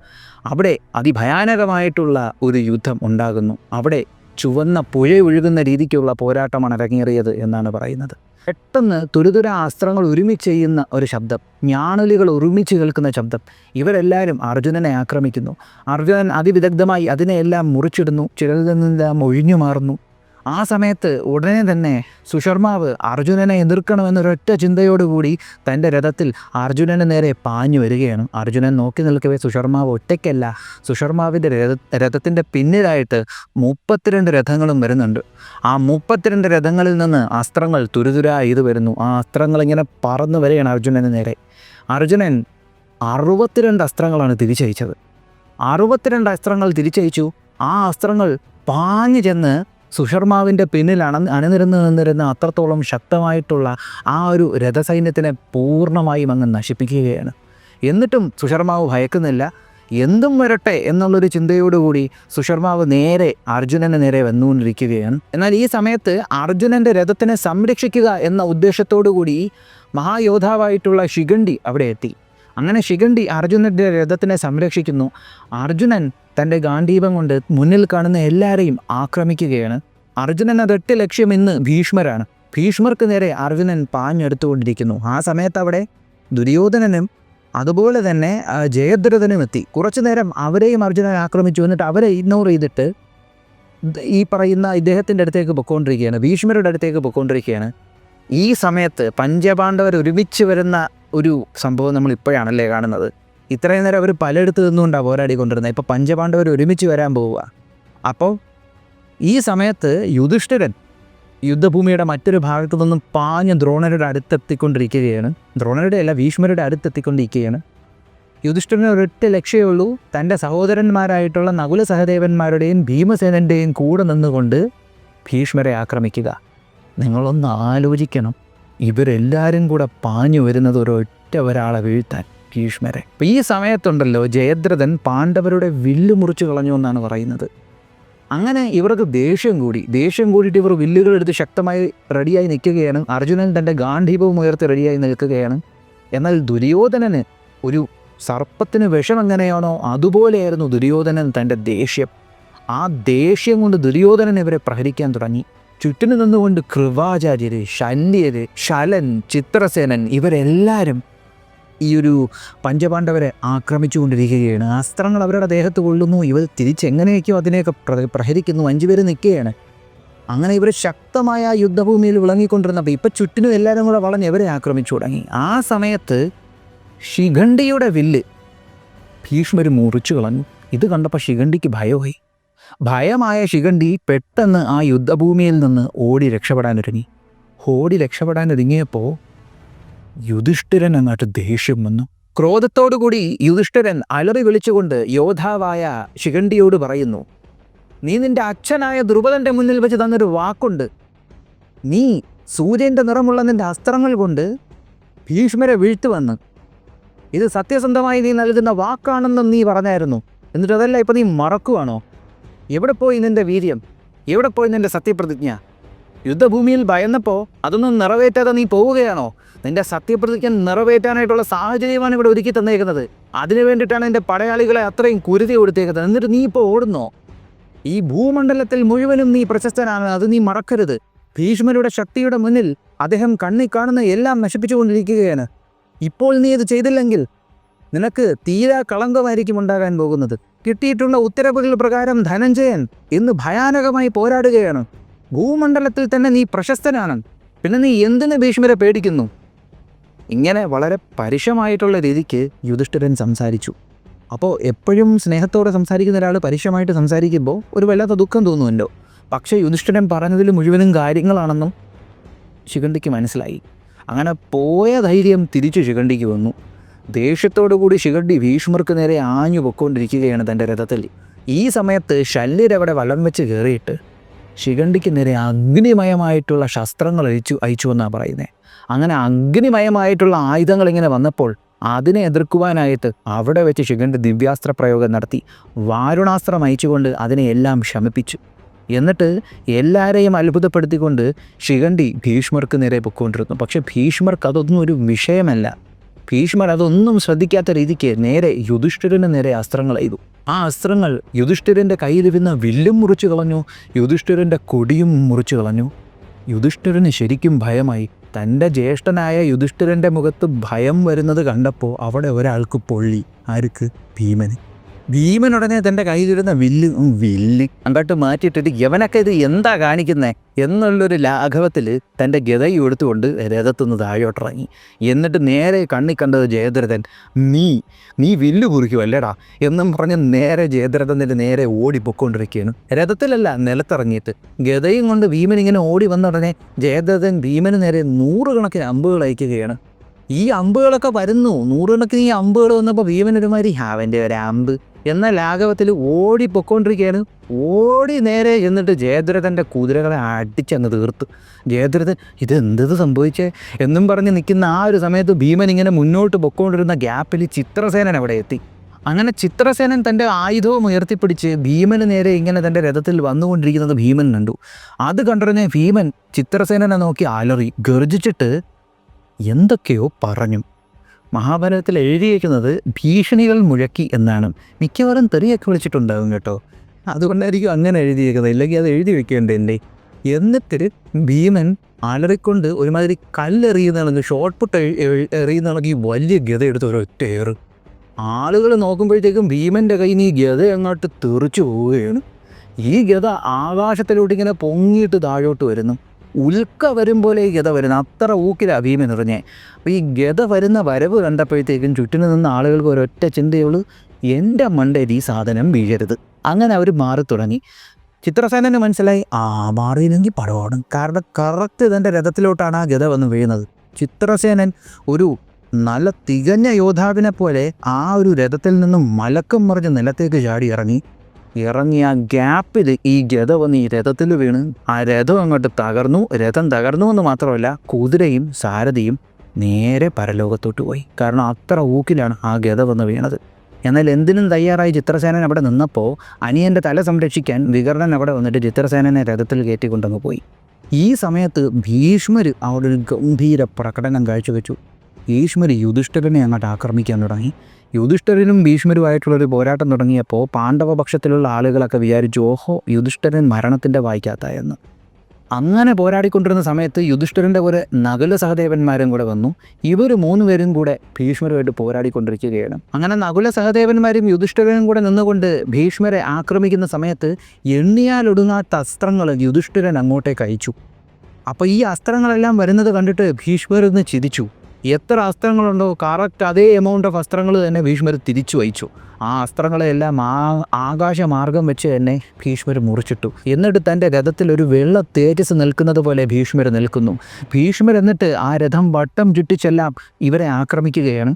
അവിടെ അതിഭയാനകമായിട്ടുള്ള ഒരു യുദ്ധം ഉണ്ടാകുന്നു. അവിടെ ചുവന്ന പുഴ ഒഴുകുന്ന രീതിക്കുള്ള പോരാട്ടമാണ് അരങ്ങേറിയത് എന്നാണ് പറയുന്നത്. പെട്ടെന്ന് തുരുതുര അസ്ത്രങ്ങൾ ഒരുമിച്ച് ചെയ്യുന്ന ഒരു ശബ്ദം, ഞാണലുകൾ ഒരുമിച്ച് കേൾക്കുന്ന ശബ്ദം. ഇവരെല്ലാവരും അർജുനനെ ആക്രമിക്കുന്നു. അർജുനൻ അതിവിദഗ്ധമായി അതിനെയെല്ലാം മുറിച്ചിടുന്നു, ചിലരിൽ നിന്നെല്ലാം ഒഴിഞ്ഞു മാറുന്നു. ആ സമയത്ത് ഉടനെ തന്നെ സുശർമാവ് അർജുനനെ എതിർക്കണമെന്നൊരൊറ്റ ചിന്തയോടുകൂടി തൻ്റെ രഥത്തിൽ അർജുനന് നേരെ പാഞ്ഞു വരികയാണ്. അർജുനൻ നോക്കി നിൽക്കവേ സുശർമാവ് ഒറ്റയ്ക്കല്ല, സുശർമാവിൻ്റെ രഥത്തിൻ്റെ പിന്നിലായിട്ട് 32 രഥങ്ങളും വരുന്നുണ്ട്. ആ 32 രഥങ്ങളിൽ നിന്ന് അസ്ത്രങ്ങൾ തുരുതുരാ ഇത് വരുന്നു. ആ അസ്ത്രങ്ങൾ ഇങ്ങനെ പറന്നു വരികയാണ് അർജുനന് നേരെ. അർജുനൻ 62 അസ്ത്രങ്ങളാണ് തിരിച്ചയച്ചത്. 62 അസ്ത്രങ്ങൾ തിരിച്ചയച്ചു. ആ അസ്ത്രങ്ങൾ പാഞ്ഞു ചെന്ന് സുശർമാവിൻ്റെ പിന്നിൽ അണിനിരുന്ന അത്രത്തോളം ശക്തമായിട്ടുള്ള ആ ഒരു രഥസൈന്യത്തിനെ പൂർണ്ണമായും അങ്ങ് നശിപ്പിക്കുകയാണ്. എന്നിട്ടും സുശർമാവ് ഭയക്കുന്നില്ല. എന്തും വരട്ടെ എന്നുള്ളൊരു ചിന്തയോടുകൂടി സുശർമാവ് നേരെ അർജുനന് നേരെ വന്നുകൊണ്ടിരിക്കുകയാണ്. എന്നാൽ ഈ സമയത്ത് അർജുനൻ്റെ രഥത്തിനെ സംരക്ഷിക്കുക എന്ന ഉദ്ദേശത്തോടു കൂടി മഹായോദ്ധാവായിട്ടുള്ള ശിഖണ്ഡി അവിടെ എത്തി. അങ്ങനെ ശിഖണ്ഡി അർജുനൻ്റെ രഥത്തിനെ സംരക്ഷിക്കുന്നു. അർജുനൻ തൻ്റെ ഗാണ്ഡീപം കൊണ്ട് മുന്നിൽ കാണുന്ന എല്ലാവരെയും ആക്രമിക്കുകയാണ്. അർജുനൻ അതൊറ്റ ലക്ഷ്യം ഇന്ന് ഭീഷ്മരാണ്. ഭീഷ്മർക്ക് നേരെ അർജുനൻ പാഞ്ഞെടുത്തുകൊണ്ടിരിക്കുന്നു. ആ സമയത്ത് അവിടെ ദുര്യോധനനും അതുപോലെ തന്നെ ജയദ്രഥനും എത്തി. കുറച്ചു നേരം അവരെയും അർജുനൻ ആക്രമിച്ചു. എന്നിട്ട് അവരെ ഇഗ്നോർ ചെയ്തിട്ട് ഈ പറയുന്ന ഇദ്ദേഹത്തിൻ്റെ അടുത്തേക്ക് പൊയ്ക്കൊണ്ടിരിക്കുകയാണ്, ഭീഷ്മരുടെ അടുത്തേക്ക് പൊയ്ക്കൊണ്ടിരിക്കുകയാണ്. ഈ സമയത്ത് പഞ്ചപാണ്ഡവർ ഒരുമിച്ച് വരുന്ന ഒരു സംഭവം നമ്മൾ ഇപ്പോഴാണല്ലേ കാണുന്നത്. ഇത്രയും നേരം അവർ പലയിടത്ത് നിന്നുകൊണ്ടാണ് പോരാടിക്കൊണ്ടിരുന്നത്. ഇപ്പോൾ പഞ്ചപാണ്ഡവർ ഒരുമിച്ച് വരാൻ പോവുക. അപ്പോൾ ഈ സമയത്ത് യുധിഷ്ഠിരൻ യുദ്ധഭൂമിയുടെ മറ്റൊരു ഭാഗത്തു നിന്നും പാഞ്ഞ് ദ്രോണരുടെ അടുത്തെത്തിക്കൊണ്ടിരിക്കുകയാണ്. ദ്രോണരുടെ അല്ല, ഭീഷ്മരുടെ അടുത്തെത്തിക്കൊണ്ടിരിക്കുകയാണ്. യുധിഷ്ഠിരന് ഒരൊറ്റ ലക്ഷ്യമേ ഉള്ളൂ, തൻ്റെ സഹോദരന്മാരായിട്ടുള്ള നകുല സഹദേവന്മാരുടെയും ഭീമസേനൻ്റെയും കൂടെ നിന്നുകൊണ്ട് ഭീഷ്മരെ ആക്രമിക്കുക. നിങ്ങളൊന്ന് ആലോചിക്കണം, ഇവരെല്ലാവരും കൂടെ പാഞ്ഞു വരുന്നത് ഒരാളെ വീഴ്ത്താൻ, ഭീഷ്മരെ. അപ്പോൾ ഈ സമയത്തുണ്ടല്ലോ ജയദ്രഥൻ പാണ്ഡവരുടെ വില്ല് മുറിച്ച് കളഞ്ഞു എന്നാണ് പറയുന്നത്. അങ്ങനെ ഇവർക്ക് ദേഷ്യം കൂടിയിട്ട് ഇവർ വില്ലുകളെടുത്ത് ശക്തമായി റെഡിയായി നിൽക്കുകയാണ്. അർജുനൻ തൻ്റെ ഗാണ്ഡീപവും ഉയർത്തി റെഡിയായി നിൽക്കുകയാണ്. എന്നാൽ ദുര്യോധനന് ഒരു സർപ്പത്തിന് വിഷം എങ്ങനെയാണോ അതുപോലെയായിരുന്നു ദുര്യോധനൻ തൻ്റെ ദേഷ്യം. ആ ദേഷ്യം കൊണ്ട് ദുര്യോധനൻ ഇവരെ പ്രഹരിക്കാൻ തുടങ്ങി. ചുറ്റിനു നിന്നുകൊണ്ട് കൃപാചാര്യർ, ശല്യർ, ശലൻ, ചിത്രസേനൻ ഇവരെല്ലാവരും ഈ ഒരു പഞ്ചപാണ്ഡവരെ ആക്രമിച്ചു കൊണ്ടിരിക്കുകയാണ്. അസ്ത്രങ്ങൾ അവരുടെ ദേഹത്ത് കൊള്ളുന്നു. ഇവർ തിരിച്ചെങ്ങനെയൊക്കെയോ അതിനെയൊക്കെ പ്രഹരിക്കുന്നു. 5 പേര് നിൽക്കുകയാണ്. അങ്ങനെ ഇവർ ശക്തമായ യുദ്ധഭൂമിയിൽ വിളങ്ങിക്കൊണ്ടിരുന്നപ്പോൾ ഇപ്പം ചുറ്റിനും എല്ലാവരും കൂടെ വളഞ്ഞ് ഇവരെ ആക്രമിച്ചു തുടങ്ങി. ആ സമയത്ത് ശിഖണ്ഡിയുടെ വില്ല് ഭീഷ്മർ മുറിച്ചു കളഞ്ഞു. ഇത് കണ്ടപ്പോൾ ശിഖണ്ഡിക്ക് ഭയമായി. ഭയമായ ശിഖണ്ഡി പെട്ടെന്ന് ആ യുദ്ധഭൂമിയിൽ നിന്ന് ഓടി രക്ഷപ്പെടാനൊരുങ്ങിയപ്പോൾ യുധിഷ്ഠിരൻ അങ്ങോട്ട് ദേഷ്യം വന്നു. ക്രോധത്തോടുകൂടി യുധിഷ്ഠിരൻ അലറി വിളിച്ചുകൊണ്ട് യോദ്ധാവായ ശിഖണ്ഡിയോട് പറയുന്നു, നീ നിൻ്റെ അച്ഛനായ ദ്രുപദൻ്റെ മുന്നിൽ വെച്ച് തന്നൊരു വാക്കുണ്ട്. നീ സൂര്യൻ്റെ നിറമുള്ള നിൻ്റെ അസ്ത്രങ്ങൾ കൊണ്ട് ഭീഷ്മരെ വീഴ്ത്തുവന്ന്. ഇത് സത്യസന്ധമായി നീ നൽകുന്ന വാക്കാണെന്നും നീ പറഞ്ഞായിരുന്നു. എന്നിട്ട് അതല്ല ഇപ്പോൾ നീ മറക്കുവാണോ? എവിടെ പോയി നിൻ്റെ വീര്യം? എവിടെ പോയി നിൻ്റെ സത്യപ്രതിജ്ഞ? യുദ്ധഭൂമിയിൽ ഭയന്നപ്പോൾ അതൊന്നും നിറവേറ്റാതെ നീ പോവുകയാണോ? നിൻ്റെ സത്യപ്രതിജ്ഞ നിറവേറ്റാനായിട്ടുള്ള സാഹചര്യമാണ് ഇവിടെ ഒരുക്കി തന്നേക്കുന്നത്. അതിനു വേണ്ടിയിട്ടാണ് നിൻ്റെ പടയാളികളെ അത്രയും കുരുതി കൊടുത്തേക്കുന്നത്. എന്നിട്ട് നീ ഇപ്പോൾ ഓടുന്നോ? ഈ ഭൂമണ്ഡലത്തിൽ മുഴുവനും നീ പ്രശസ്തനാണ്, അത് നീ മറക്കരുത്. ഭീഷ്മരുടെ ശക്തിയുടെ മുന്നിൽ അദ്ദേഹം കണ്ണി കാണുന്ന എല്ലാം നശിപ്പിച്ചുകൊണ്ടിരിക്കുകയാണ്. ഇപ്പോൾ നീ ഇത് ചെയ്തില്ലെങ്കിൽ നിനക്ക് തീരാ കളങ്കമായിരിക്കും ഉണ്ടാകാൻ പോകുന്നത്. കിട്ടിയിട്ടുള്ള ഉത്തരവുകൾ പ്രകാരം ധനഞ്ജയൻ ഇന്ന് ഭയാനകമായി പോരാടുകയാണ്. ഭൂമണ്ഡലത്തിൽ തന്നെ നീ പ്രശസ്തനാണ്. പിന്നെ നീ എന്തിന് ഭീഷ്മരെ പേടിക്കുന്നു? ഇങ്ങനെ വളരെ പരുഷമായിട്ടുള്ള രീതിക്ക് യുധിഷ്ഠിരൻ സംസാരിച്ചു. അപ്പോൾ എപ്പോഴും സ്നേഹത്തോടെ സംസാരിക്കുന്ന ഒരാൾ പരുഷമായിട്ട് സംസാരിക്കുമ്പോൾ ഒരു വല്ലാത്ത ദുഃഖം തോന്നുമല്ലോ. പക്ഷേ യുധിഷ്ഠിരൻ പറഞ്ഞതിൽ മുഴുവനും കാര്യങ്ങളാണെന്നും ശിഖണ്ഡിക്ക് മനസ്സിലായി. അങ്ങനെ പോയ ധൈര്യം തിരിച്ചു ശിഖണ്ഡിക്ക് വന്നു. ദേഷ്യത്തോടുകൂടി ശിഖണ്ഡി ഭീഷ്മർക്ക് നേരെ ആഞ്ഞു പൊയ്ക്കൊണ്ടിരിക്കുകയാണ് തൻ്റെ രഥത്തിൽ. ഈ സമയത്ത് ശല്യരവിടെ വലം വെച്ച് കയറിയിട്ട് ശിഖണ്ഡിക്ക് നേരെ അഗ്നിമയമായിട്ടുള്ള ശസ്ത്രങ്ങൾ അയച്ചു എന്നാണ് പറയുന്നത്. അങ്ങനെ അഗ്നിമയമായിട്ടുള്ള ആയുധങ്ങൾ ഇങ്ങനെ വന്നപ്പോൾ അതിനെ എതിർക്കുവാനായിട്ട് അവിടെ വെച്ച് ശിഖണ്ഡി ദിവ്യാസ്ത്ര പ്രയോഗം നടത്തി വാരുണാസ്ത്രം അയച്ചുകൊണ്ട് അതിനെ എല്ലാം ശമിപ്പിച്ചു. എന്നിട്ട് എല്ലാവരെയും അത്ഭുതപ്പെടുത്തിക്കൊണ്ട് ശിഖണ്ഡി ഭീഷ്മർക്ക് നേരെ പൊയ്ക്കൊണ്ടിരുന്നു. പക്ഷെ ഭീഷ്മർക്ക് അതൊന്നും ഒരു വിഷയമല്ല. ഭീഷ്മർ അതൊന്നും ശ്രദ്ധിക്കാത്ത രീതിക്ക് നേരെ യുധിഷ്ഠിരന് നേരെ അസ്ത്രങ്ങൾ എയ്തു. ആ അസ്ത്രങ്ങൾ യുധിഷ്ഠിരൻ്റെ കയ്യിലിരുന്ന വില്ലും മുറിച്ചു കളഞ്ഞു, യുധിഷ്ഠിരൻ്റെ കൊടിയും മുറിച്ചു കളഞ്ഞു. യുധിഷ്ഠിരന് ശരിക്കും ഭയമായി. തൻ്റെ ജ്യേഷ്ഠനായ യുധിഷ്ഠിരൻ്റെ മുഖത്ത് ഭയം വരുന്നത് കണ്ടപ്പോൾ അവിടെ ഒരാൾക്ക് പൊള്ളി. ആർക്ക്? ഭീമന്. ഭീമൻ ഉടനെ തൻ്റെ കയ്യിലിരുന്ന വില്ല് അങ്ങോട്ട് മാറ്റിയിട്ടിട്ട് യവനൊക്കെ ഇത് എന്താ കാണിക്കുന്നത് എന്നുള്ളൊരു ലാഘവത്തിൽ തൻ്റെ ഗദയും എടുത്തുകൊണ്ട് രഥത്തുനിന്ന് താഴോട്ടിറങ്ങി. എന്നിട്ട് നേരെ കണ്ണി കണ്ടത് ജയദ്രഥൻ. നീ വില്ല് കുറിക്കുമല്ലേടാ എന്നും പറഞ്ഞ് നേരെ ജയദ്രഥൻ്റെ നേരെ ഓടിപ്പൊക്കൊണ്ടിരിക്കുകയാണ്. രഥത്തിലല്ല, നിലത്തിറങ്ങിയിട്ട്. ഗദയും കൊണ്ട് ഭീമൻ ഇങ്ങനെ ഓടി വന്ന ഉടനെ ജയദ്രഥൻ ഭീമന് നേരെ 100 കണക്കിന് അമ്പുകൾ അയക്കുകയാണ്. ഈ അമ്പുകളൊക്കെ വരുന്നു, 100 കണക്കിന് ഈ അമ്പുകൾ വന്നപ്പോൾ ഭീമനൊരുമാതിരി അവൻ്റെ ഒരു അമ്പ് എന്ന ലാഘവത്തിൽ ഓടി പൊക്കോണ്ടിരിക്കുകയാണ്. ഓടി നേരെ എന്നിട്ട് ജയദ്രഥൻ്റെ കുതിരകളെ അടിച്ചങ്ങ് തീർത്തു. ജയദ്രഥൻ ഇതെന്തത് സംഭവിച്ചേ എന്നും പറഞ്ഞ് നിൽക്കുന്ന ആ ഒരു സമയത്ത് ഭീമൻ ഇങ്ങനെ മുന്നോട്ട് പൊക്കോണ്ടിരുന്ന ഗ്യാപ്പിൽ ചിത്രസേനൻ അവിടെ എത്തി. അങ്ങനെ ചിത്രസേനൻ തൻ്റെ ആയുധവും ഉയർത്തിപ്പിടിച്ച് ഭീമന് നേരെ ഇങ്ങനെ തൻ്റെ രഥത്തിൽ വന്നുകൊണ്ടിരിക്കുന്നത് ഭീമൻ കണ്ടു. അത് കണ്ടുടനെ ഭീമൻ ചിത്രസേനനെ നോക്കി അലറി ഗർജിച്ചിട്ട് എന്തൊക്കെയോ പറഞ്ഞു. മഹാഭാരതത്തിൽ എഴുതിയിരിക്കുന്നത് ഭീഷണികൾ മുഴക്കി എന്നാണ്. മിക്കവാറും തെറിയൊക്കെ വിളിച്ചിട്ടുണ്ടാകും കേട്ടോ, അതുകൊണ്ടായിരിക്കും അങ്ങനെ എഴുതിയിരിക്കുന്നത്, ഇല്ലെങ്കിൽ അത് എഴുതി വെക്കേണ്ടേ. എന്നിട്ട് ഭീമൻ അലറിക്കൊണ്ട് ഒരുമാതിരി കല്ലെറിയുന്നതാണെങ്കിൽ ഷോർട്ട് പുട്ട് എറിയുന്നതാണെങ്കിൽ വലിയ ഗത എടുത്ത് ഒരൊറ്റ ഏറ്. ആളുകൾ നോക്കുമ്പോഴത്തേക്കും ഭീമൻ്റെ കയ്യിൽ നിന്ന് ഈ ഗത അങ്ങോട്ട് തെറിച്ചു പോവുകയാണ്. ഈ ഗത ആകാശത്തിലോട്ട് ഇങ്ങനെ പൊങ്ങിയിട്ട് താഴോട്ട് വരുന്നു. ഉൽക്ക വരും പോലെ ഈ ഗത വരുന്ന അത്ര ഊക്കിലാണ് ഭീമൻ എറിഞ്ഞേ. അപ്പോൾ ഈ ഗത വരുന്ന വരവ് കണ്ടപ്പോഴത്തേക്കും ചുറ്റിന് നിന്ന ആളുകൾക്ക് ഒരൊറ്റ ചിന്തയുള്ളൂ, എൻ്റെ മണ്ടയിൽ ഈ സാധനം വീഴരുത്. അങ്ങനെ അവർ മാറി തുടങ്ങി. ചിത്രസേനന് മനസ്സിലായി മാറിയില്ലെങ്കിൽ പടമാണ്, കാരണം കറക്റ്റ് തൻ്റെ രഥത്തിലോട്ടാണ് ആ ഗത വന്ന് വീഴുന്നത്. ചിത്രസേനൻ ഒരു നല്ല തികഞ്ഞ യോദ്ധാവിനെ പോലെ ആ ഒരു രഥത്തിൽ നിന്നും മലക്കം മറിഞ്ഞ് നിലത്തേക്ക് ചാടി ഇറങ്ങി ആ ഗ്യാപ്പിൽ ഈ ഗത വന്ന് ഈ രഥത്തിൽ വീണ് ആ രഥം അങ്ങോട്ട് തകർന്നു. രഥം തകർന്നു എന്ന് മാത്രമല്ല, കുതിരയും സാരഥിയും നേരെ പരലോകത്തോട്ട് പോയി. കാരണം അത്ര ഊക്കിലാണ് ആ ഗത വന്ന് വീണത്. എന്നാൽ എന്തിനും തയ്യാറായി ചിത്രസേനൻ അവിടെ നിന്നപ്പോൾ അനിയൻ്റെ തല സംരക്ഷിക്കാൻ വികർണൻ അവിടെ വന്നിട്ട് ചിത്രസേനനെ രഥത്തിൽ കയറ്റിക്കൊണ്ടങ്ങ് പോയി. ഈ സമയത്ത് ഭീഷ്മർ അവിടെ ഒരു ഗംഭീര പ്രകടനം കാഴ്ചവെച്ചു. ഭീഷ്മർ യുധിഷ്ഠിരനെ അങ്ങോട്ട് ആക്രമിക്കാൻ തുടങ്ങി. യുധിഷ്ഠിരനും ഭീഷ്മരുമായിട്ടുള്ളൊരു പോരാട്ടം തുടങ്ങിയപ്പോൾ പാണ്ഡവപക്ഷത്തിലുള്ള ആളുകളൊക്കെ വിചാരിച്ചു, ഓഹോ യുധിഷ്ഠിരൻ മരണത്തിൻ്റെ വായിക്കാത്തായെന്ന്. അങ്ങനെ പോരാടിക്കൊണ്ടിരുന്ന സമയത്ത് യുധിഷ്ഠിരൻ്റെ കൂടെ നകുല സഹദേവന്മാരും കൂടെ വന്നു. ഇവർ 3 പേരും കൂടെ ഭീഷ്മരുമായിട്ട് പോരാടിക്കൊണ്ടിരിക്കുകയാണ്. അങ്ങനെ നകുല സഹദേവന്മാരും യുധിഷ്ഠിരനും കൂടെ നിന്നുകൊണ്ട് ഭീഷ്മരെ ആക്രമിക്കുന്ന സമയത്ത് എണ്ണിയാലൊടുങ്ങാത്ത അസ്ത്രങ്ങൾ യുധിഷ്ഠിരൻ അങ്ങോട്ടേക്ക് അയച്ചു. അപ്പോൾ ഈ അസ്ത്രങ്ങളെല്ലാം വരുന്നത് കണ്ടിട്ട് ഭീഷ്മരൊന്ന് ചിരിച്ചു. എത്ര അസ്ത്രങ്ങളുണ്ടോ കറക്റ്റ് അതേ എമൗണ്ട് ഓഫ് അസ്ത്രങ്ങൾ തന്നെ ഭീഷ്മർ തിരിച്ചു അയച്ചു. ആ അസ്ത്രങ്ങളെല്ലാം ആകാശമാർഗം വെച്ച് തന്നെ ഭീഷ്മർ മുറിച്ചിട്ടു. എന്നിട്ട് തൻ്റെ രഥത്തിൽ ഒരു വെള്ള തേജസ് നിൽക്കുന്നത് പോലെ ഭീഷ്മർ നിൽക്കുന്നു. ഭീഷ്മർ എന്നിട്ട് ആ രഥം വട്ടം ചുറ്റിച്ചെല്ലാം ഇവരെ ആക്രമിക്കുകയാണ്.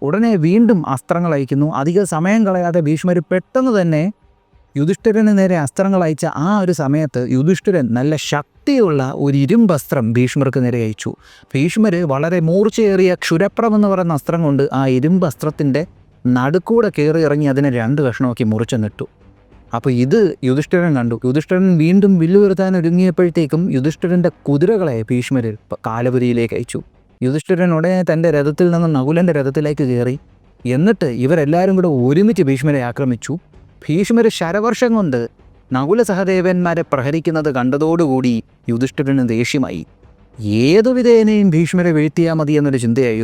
ഉടനെ വീണ്ടും അസ്ത്രങ്ങൾ അയക്കുന്നു. അധിക സമയം കളയാതെ ഭീഷ്മർ പെട്ടെന്ന് തന്നെ യുധിഷ്ഠിരന് നേരെ അസ്ത്രങ്ങൾ അയച്ച ആ ഒരു സമയത്ത് യുധിഷ്ഠിരൻ നല്ല ശക്തിയുള്ള ഒരു ഇരുമ്പസ്ത്രം ഭീഷ്മർക്ക് നേരെ അയച്ചു. ഭീഷ്മർ വളരെ മൂർച്ചയേറിയ ക്ഷുരപ്രം എന്ന് പറയുന്ന അസ്ത്രം കൊണ്ട് ആ ഇരുമ്പസ്ത്രത്തിൻ്റെ നടുക്കൂടെ കയറി ഇറങ്ങി അതിനെ 2 കഷ്ണമാക്കി മുറിച്ചു നിട്ടു. അപ്പോൾ ഇത് യുധിഷ്ഠിരൻ കണ്ടു. യുധിഷ്ഠിരൻ വീണ്ടും വില്ലുയർത്താൻ ഒരുങ്ങിയപ്പോഴത്തേക്കും യുധിഷ്ഠിരൻ്റെ കുതിരകളെ ഭീഷ്മർ കാലപുരിയിലേക്ക് അയച്ചു. യുധിഷ്ഠിരൻ ഉടനെ തൻ്റെ രഥത്തിൽ നിന്ന് നകുലൻ്റെ രഥത്തിലേക്ക് കയറി. എന്നിട്ട് ഇവരെല്ലാവരും കൂടെ ഒരുമിച്ച് ഭീഷ്മരെ ആക്രമിച്ചു. ഭീഷ്മർ ശരവർഷം കൊണ്ട് നകുല സഹദേവന്മാരെ പ്രഹരിക്കുന്നത് കണ്ടതോടുകൂടി യുധിഷ്ഠിരന് ദേഷ്യമായി. ഏതു വിധേനയും ഭീഷ്മരെ വീഴ്ത്തിയാൽ മതി എന്നൊരു ചിന്തയായി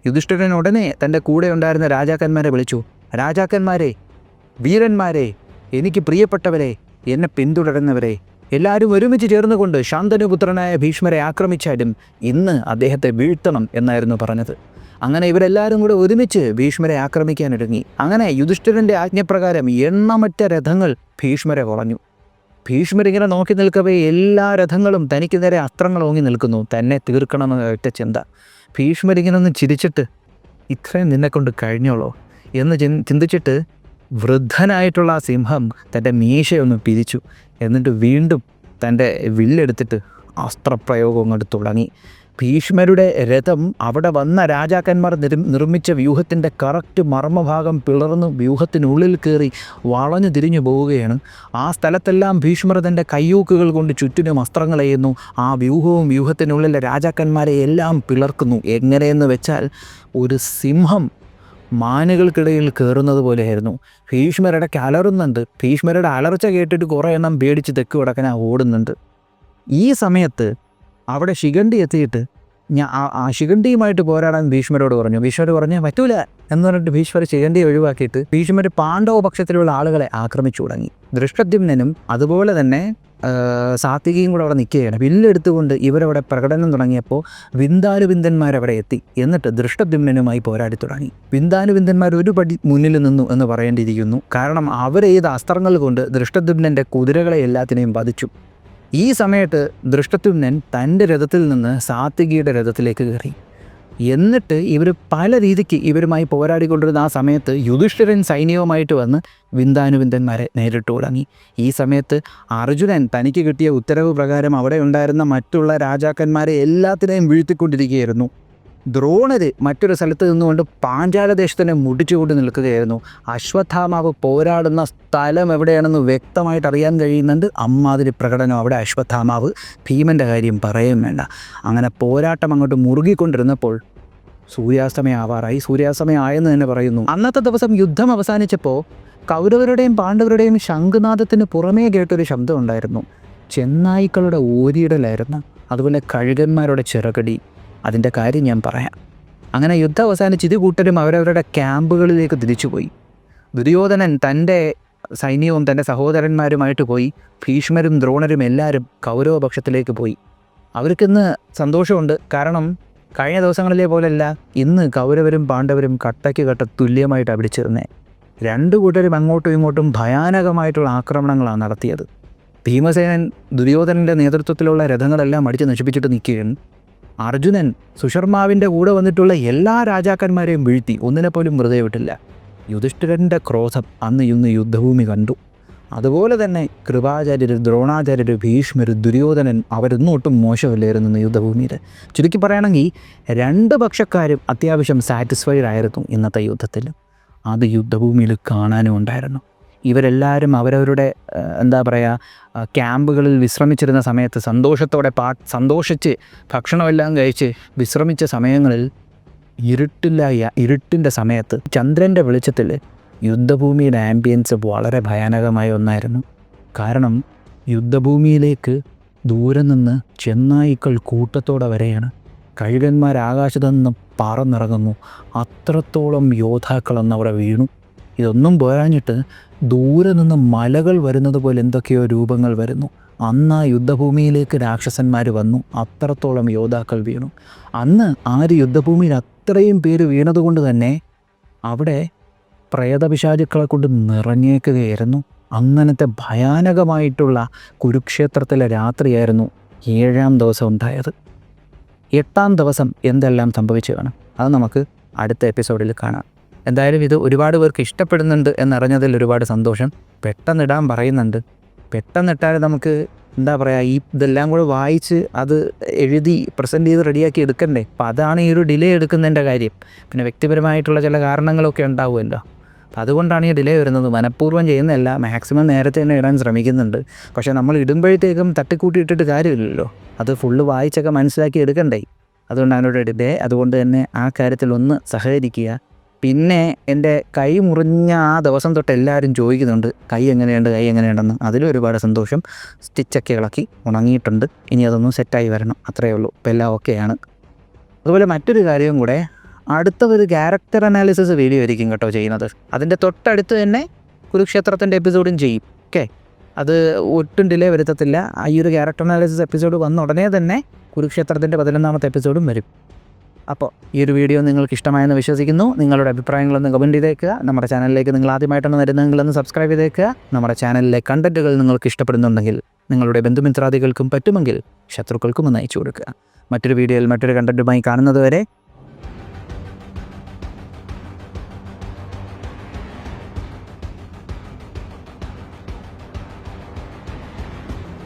യുധിഷ്ഠിരൻ ഉടനെ തൻ്റെ കൂടെ ഉണ്ടായിരുന്ന രാജാക്കന്മാരെ വിളിച്ചു. രാജാക്കന്മാരെ, വീരന്മാരെ, എനിക്ക് പ്രിയപ്പെട്ടവരെ, എന്നെ പിന്തുടരുന്നവരെ, എല്ലാവരും ഒരുമിച്ച് ചേർന്നുകൊണ്ട് ശാന്തനുപുത്രനായ ഭീഷ്മരെ ആക്രമിച്ചാലും ഇന്ന് അദ്ദേഹത്തെ വീഴ്ത്തണം എന്നായിരുന്നു പറഞ്ഞത്. അങ്ങനെ ഇവരെല്ലാവരും കൂടെ ഒരുമിച്ച് ഭീഷ്മരെ ആക്രമിക്കാനൊരുങ്ങി. അങ്ങനെ യുധിഷ്ഠിരൻ്റെ ആജ്ഞപ്രകാരം എണ്ണമറ്റ രഥങ്ങൾ ഭീഷ്മരെ വളഞ്ഞു. ഭീഷ്മരിങ്ങനെ നോക്കി നിൽക്കവേ എല്ലാ രഥങ്ങളും തനിക്ക് നേരെ അസ്ത്രങ്ങൾ ഓങ്ങി നിൽക്കുന്നു. തന്നെ തീർക്കണമെന്ന ഒറ്റ ചിന്ത. ഭീഷ്മരിങ്ങനെ ഒന്ന് ചിരിച്ചിട്ട് ഇത്രയും നിന്നെക്കൊണ്ട് കഴിഞ്ഞോളോ എന്ന് ചിന്തിച്ചിട്ട് വൃദ്ധനായിട്ടുള്ള ആ സിംഹം തൻ്റെ മീശയൊന്ന് പിരിച്ചു. എന്നിട്ട് വീണ്ടും തൻ്റെ വില്ലെടുത്തിട്ട് അസ്ത്രപ്രയോഗം അങ്ങോട്ട് തുടങ്ങി. ഭീഷ്മരുടെ രഥം അവിടെ വന്ന രാജാക്കന്മാർ നിർമ്മിച്ച വ്യൂഹത്തിൻ്റെ കറക്റ്റ് മർമ്മഭാഗം പിളർന്ന് വ്യൂഹത്തിനുള്ളിൽ കയറി വളഞ്ഞു തിരിഞ്ഞു പോവുകയാണ്. ആ സ്ഥലത്തെല്ലാം ഭീഷ്മർ തൻ്റെ കയ്യൂക്കുകൾ കൊണ്ട് ചുറ്റിനും അസ്ത്രങ്ങൾ എയ്യുന്നു. ആ വ്യൂഹത്തിനുള്ളിലെ രാജാക്കന്മാരെ എല്ലാം പിളർക്കുന്നു. എങ്ങനെയെന്ന് വെച്ചാൽ ഒരു സിംഹം മാനുകൾക്കിടയിൽ കയറുന്നത് പോലെയായിരുന്നു. ഭീഷ്മരുടെ അലറുന്നുണ്ട്. ഭീഷ്മരുടെ അലർച്ച കേട്ടിട്ട് കുറേ എണ്ണം പേടിച്ച് തെക്ക് വടക്കനാ ഓടുന്നുണ്ട്. ഈ സമയത്ത് അവിടെ ശിഖണ്ഡി എത്തിയിട്ട് ആ ശിഖണ്ഡിയുമായിട്ട് പോരാടാൻ ഭീഷ്മരോട് പറഞ്ഞു. ഭീഷ്മർ പറഞ്ഞു പറ്റൂല എന്ന് പറഞ്ഞിട്ട് ഭീഷ്മർ ശിഖണ്ഡിയെ ഒഴിവാക്കിയിട്ട് ഭീഷ്മർ പാണ്ഡവ പക്ഷത്തിലുള്ള ആളുകളെ ആക്രമിച്ചു തുടങ്ങി. ദൃഷ്ടദ്യുമ്നനും അതുപോലെ തന്നെ സാത്വികയും കൂടെ അവിടെ നിൽക്കുകയാണ്. വില്ലെടുത്തുകൊണ്ട് ഇവരവിടെ പ്രകടനം തുടങ്ങിയപ്പോൾ വിന്ദാനുവിന്ദന്മാരവിടെ എത്തി. എന്നിട്ട് ദൃഷ്ടദ്യുമ്നനുമായി പോരാടി തുടങ്ങി. വിന്ദാനുവിന്ദന്മാർ ഒരു പടി മുന്നിൽ നിന്നു എന്ന് പറയേണ്ടിയിരിക്കുന്നു. കാരണം അവരെയ്ത അസ്ത്രങ്ങൾ കൊണ്ട് ദൃഷ്ടദ്യുമ്നൻ്റെ കുതിരകളെ എല്ലാത്തിനെയും വധിച്ചു. ഈ സമയത്ത് ദൃഷ്ടദ്യുമ്നൻ തൻ്റെ രഥത്തിൽ നിന്ന് സാത്വികിയുടെ രഥത്തിലേക്ക് കയറി. എന്നിട്ട് ഇവർ പല രീതിക്ക് ഇവരുമായി പോരാടിക്കൊണ്ടിരുന്ന ആ സമയത്ത് യുധിഷ്ഠിരൻ സൈന്യവുമായിട്ട് വന്ന് വിന്ദാനുവിന്ദന്മാരെ നേരിട്ട് തുടങ്ങി. ഈ സമയത്ത് അർജുനൻ തനിക്ക് കിട്ടിയ ഉത്തരവ് പ്രകാരം അവിടെ ഉണ്ടായിരുന്ന മറ്റുള്ള രാജാക്കന്മാരെ എല്ലാത്തിനെയും വീഴ്ത്തിക്കൊണ്ടിരിക്കുകയായിരുന്നു. ദ്രോണര് മറ്റൊരു സ്ഥലത്ത് നിന്നുകൊണ്ട് പാഞ്ചാലദേശത്തിനെ മുടിച്ചുകൊണ്ട് നിൽക്കുകയായിരുന്നു. അശ്വത്ഥാമാവ് പോരാടുന്ന സ്ഥലം എവിടെയാണെന്ന് വ്യക്തമായിട്ട് അറിയാൻ കഴിയുന്നുണ്ട്. അമ്മാതിരി പ്രകടനം അവിടെ അശ്വത്ഥാമാവ്. ഭീമൻ്റെ കാര്യം പറയുകയും വേണ്ട. അങ്ങനെ പോരാട്ടം അങ്ങോട്ട് മുറുകിക്കൊണ്ടിരുന്നപ്പോൾ സൂര്യാസ്തമയം ആവാറായി. സൂര്യാസ്തമയം ആയെന്ന് തന്നെ പറയുന്നു. അന്നത്തെ ദിവസം യുദ്ധം അവസാനിച്ചപ്പോൾ കൗരവരുടെയും പാണ്ഡവരുടെയും ശംഖുനാദത്തിന് പുറമേ കേട്ടൊരു ശബ്ദം ഉണ്ടായിരുന്നു. ചെന്നായ്ക്കളുടെ ഓരിയിടലായിരുന്നു. അതുപോലെ കഴുകന്മാരുടെ ചിറകടി. അതിൻ്റെ കാര്യം ഞാൻ പറയാം. അങ്ങനെ യുദ്ധം അവസാനിച്ച് ഇത് കൂട്ടരും അവരവരുടെ ക്യാമ്പുകളിലേക്ക് തിരിച്ചുപോയി. ദുര്യോധനൻ തൻ്റെ സൈന്യവും തൻ്റെ സഹോദരന്മാരുമായിട്ട് പോയി. ഭീഷ്മരും ദ്രോണരും എല്ലാവരും കൗരവപക്ഷത്തിലേക്ക് പോയി. അവർക്കിന്ന് സന്തോഷമുണ്ട്. കാരണം കഴിഞ്ഞ ദിവസങ്ങളിലെ പോലെയല്ല, ഇന്ന് കൗരവരും പാണ്ഡവരും കട്ടയ്ക്ക് കട്ട തുല്യമായിട്ടാണ് പിടിച്ചിരുന്നത്. രണ്ടു കൂട്ടരും അങ്ങോട്ടും ഇങ്ങോട്ടും ഭയാനകമായിട്ടുള്ള ആക്രമണങ്ങളാണ് നടത്തിയത്. ഭീമസേനൻ ദുര്യോധനൻ്റെ നേതൃത്വത്തിലുള്ള രഥങ്ങളെല്ലാം അടിച്ച് നശിപ്പിച്ചിട്ട് നിൽക്കുകയാണ്. അർജുനൻ സുശർമാവിൻ്റെ കൂടെ വന്നിട്ടുള്ള എല്ലാ രാജാക്കന്മാരെയും വീഴ്ത്തി. ഒന്നിനെപ്പോലും വെറുതെ വിട്ടില്ല. യുധിഷ്ഠിരൻ്റെ ക്രോധം അന്ന് ഇന്ന് യുദ്ധഭൂമി കണ്ടു. അതുപോലെ തന്നെ കൃപാചാര്യർ, ദ്രോണാചാര്യർ, ഭീഷ്മർ, ദുര്യോധനൻ അവരൊന്നും ഒട്ടും മോശമല്ലായിരുന്നു യുദ്ധഭൂമിയിൽ. ചുരുക്കി പറയുകയാണെങ്കിൽ രണ്ട് പക്ഷക്കാരും അത്യാവശ്യം സാറ്റിസ്ഫൈഡ് ആയിരുന്നു ഇന്നത്തെ യുദ്ധത്തിൽ. അത് യുദ്ധഭൂമിയിൽ കാണാനും ഉണ്ടായിരുന്നു. ഇവരെല്ലാവരും അവരവരുടെ ക്യാമ്പുകളിൽ വിശ്രമിച്ചിരുന്ന സമയത്ത് സന്തോഷത്തോടെ സന്തോഷിച്ച് ഭക്ഷണമെല്ലാം കഴിച്ച് വിശ്രമിച്ച സമയങ്ങളിൽ ഇരുട്ടിൻ്റെ സമയത്ത് ചന്ദ്രൻ്റെ വെളിച്ചത്തിൽ യുദ്ധഭൂമിയുടെ ആംബിയൻസ് വളരെ ഭയാനകമായ ഒന്നായിരുന്നു. കാരണം യുദ്ധഭൂമിയിലേക്ക് ദൂരെ നിന്ന് ചെന്നായ്ക്കൾ കൂട്ടത്തോടെ വരെയാണ്. കഴുകന്മാർ ആകാശത്തു നിന്ന് പറന്നിറങ്ങുന്നു. അത്രത്തോളം യോദ്ധാക്കളെന്ന് അവിടെ വീണു. ഇതൊന്നും പോരാഞ്ഞിട്ട് ദൂരെ നിന്ന് മലകൾ വരുന്നത് പോലെ എന്തൊക്കെയോ രൂപങ്ങൾ വരുന്നു. അന്ന് ആ യുദ്ധഭൂമിയിലേക്ക് രാക്ഷസന്മാർ വന്നു. അത്രത്തോളം യോദ്ധാക്കൾ വീണു. അന്ന് ആ ഒരു യുദ്ധഭൂമിയിൽ അത്രയും പേര് വീണതുകൊണ്ട് തന്നെ അവിടെ പ്രേതപിശാചുക്കളെ കൊണ്ട് നിറഞ്ഞേക്കുകയായിരുന്നു. അങ്ങനത്തെ ഭയാനകമായിട്ടുള്ള കുരുക്ഷേത്രത്തിലെ രാത്രിയായിരുന്നു 7-ാം ദിവസം ഉണ്ടായത്. 8-ാം ദിവസം എന്തെല്ലാം സംഭവിച്ചു കാണും അത് നമുക്ക് അടുത്ത എപ്പിസോഡിൽ കാണാം. എന്തായാലും ഇത് ഒരുപാട് പേർക്ക് ഇഷ്ടപ്പെടുന്നുണ്ട് എന്നറിഞ്ഞതിൽ ഒരുപാട് സന്തോഷം. പെട്ടെന്നിടാൻ പറയുന്നുണ്ട്. പെട്ടെന്നിട്ടാൽ നമുക്ക് ഇതെല്ലാം കൂടെ വായിച്ച് അത് എഴുതി പ്രസൻറ്റ് ചെയ്ത് റെഡിയാക്കി എടുക്കണ്ടേ. അപ്പം അതാണ് ഈ ഒരു ഡിലേ എടുക്കുന്നതിൻ്റെ കാര്യം. പിന്നെ വ്യക്തിപരമായിട്ടുള്ള ചില കാരണങ്ങളൊക്കെ ഉണ്ടാവുമല്ലോ. അപ്പം അതുകൊണ്ടാണ് ഈ ഡിലേ വരുന്നത്. മനഃപൂർവ്വം ചെയ്യുന്നതല്ല. മാക്സിമം നേരത്തെ തന്നെ ഇടാൻ ശ്രമിക്കുന്നുണ്ട്. പക്ഷേ നമ്മൾ ഇടുമ്പോഴത്തേക്കും തട്ടിക്കൂട്ടി ഇട്ടിട്ട് കാര്യമില്ലല്ലോ. അത് ഫുള്ള് വായിച്ചൊക്കെ മനസ്സിലാക്കി എടുക്കണ്ടേ. അതുകൊണ്ടാണ് ഒരു ഡിലേ. അതുകൊണ്ട് തന്നെ ആ കാര്യത്തിൽ ഒന്ന് സഹകരിക്കുക. പിന്നെ എൻ്റെ കൈ മുറിഞ്ഞ ആ ദിവസം തൊട്ട് എല്ലാവരും ചോദിക്കുന്നുണ്ട് കൈ എങ്ങനെയുണ്ടെന്ന്. അതിലും ഒരുപാട് സന്തോഷം. സ്റ്റിച്ചൊക്കെ ഇളക്കി ഉണങ്ങിയിട്ടുണ്ട്. ഇനി അതൊന്നും സെറ്റായി വരണം. അത്രയേ ഉള്ളൂ. ഇപ്പോൾ എല്ലാം ഓക്കെയാണ്. അതുപോലെ മറ്റൊരു കാര്യവും കൂടെ, അടുത്ത ഒരു ക്യാരക്ടർ അനാലിസിസ് വീഡിയോ ആയിരിക്കും കേട്ടോ ചെയ്യുന്നത്. അതിൻ്റെ തൊട്ടടുത്ത് തന്നെ കുരുക്ഷേത്രത്തിൻ്റെ എപ്പിസോഡും ചെയ്യും. ഓക്കെ, അത് ഒട്ടും ഡിലേ വരുത്തത്തില്ല. ഈ ഒരു ക്യാരക്ടർ അനാലിസിസ് എപ്പിസോഡ് വന്ന ഉടനെ തന്നെ കുരുക്ഷേത്രത്തിൻ്റെ 11-ാമത്തെ എപ്പിസോഡും വരും. അപ്പോൾ ഈ ഒരു വീഡിയോ നിങ്ങൾക്ക് ഇഷ്ടമായെന്ന് വിശ്വസിക്കുന്നു. നിങ്ങളുടെ അഭിപ്രായങ്ങളൊന്ന് കമൻറ്റ് ചെയ്തേക്കുക. നമ്മുടെ ചാനലിലേക്ക് നിങ്ങൾ ആദ്യമായിട്ടാണ് വരുന്നതെങ്കിലൊന്ന് സബ്സ്ക്രൈബ് ചെയ്തേക്കുക. നമ്മുടെ ചാനലിലെ കണ്ടൻറ്റുകൾ നിങ്ങൾക്ക് ഇഷ്ടപ്പെടുന്നുണ്ടെങ്കിൽ നിങ്ങളുടെ ബന്ധുമിത്രാദികൾക്കും പറ്റുമെങ്കിൽ ശത്രുക്കൾക്കും ഒന്ന് അയച്ചു കൊടുക്കുക. മറ്റൊരു വീഡിയോയിൽ മറ്റൊരു കണ്ടൻറ്റുമായി കാണുന്നതുവരെ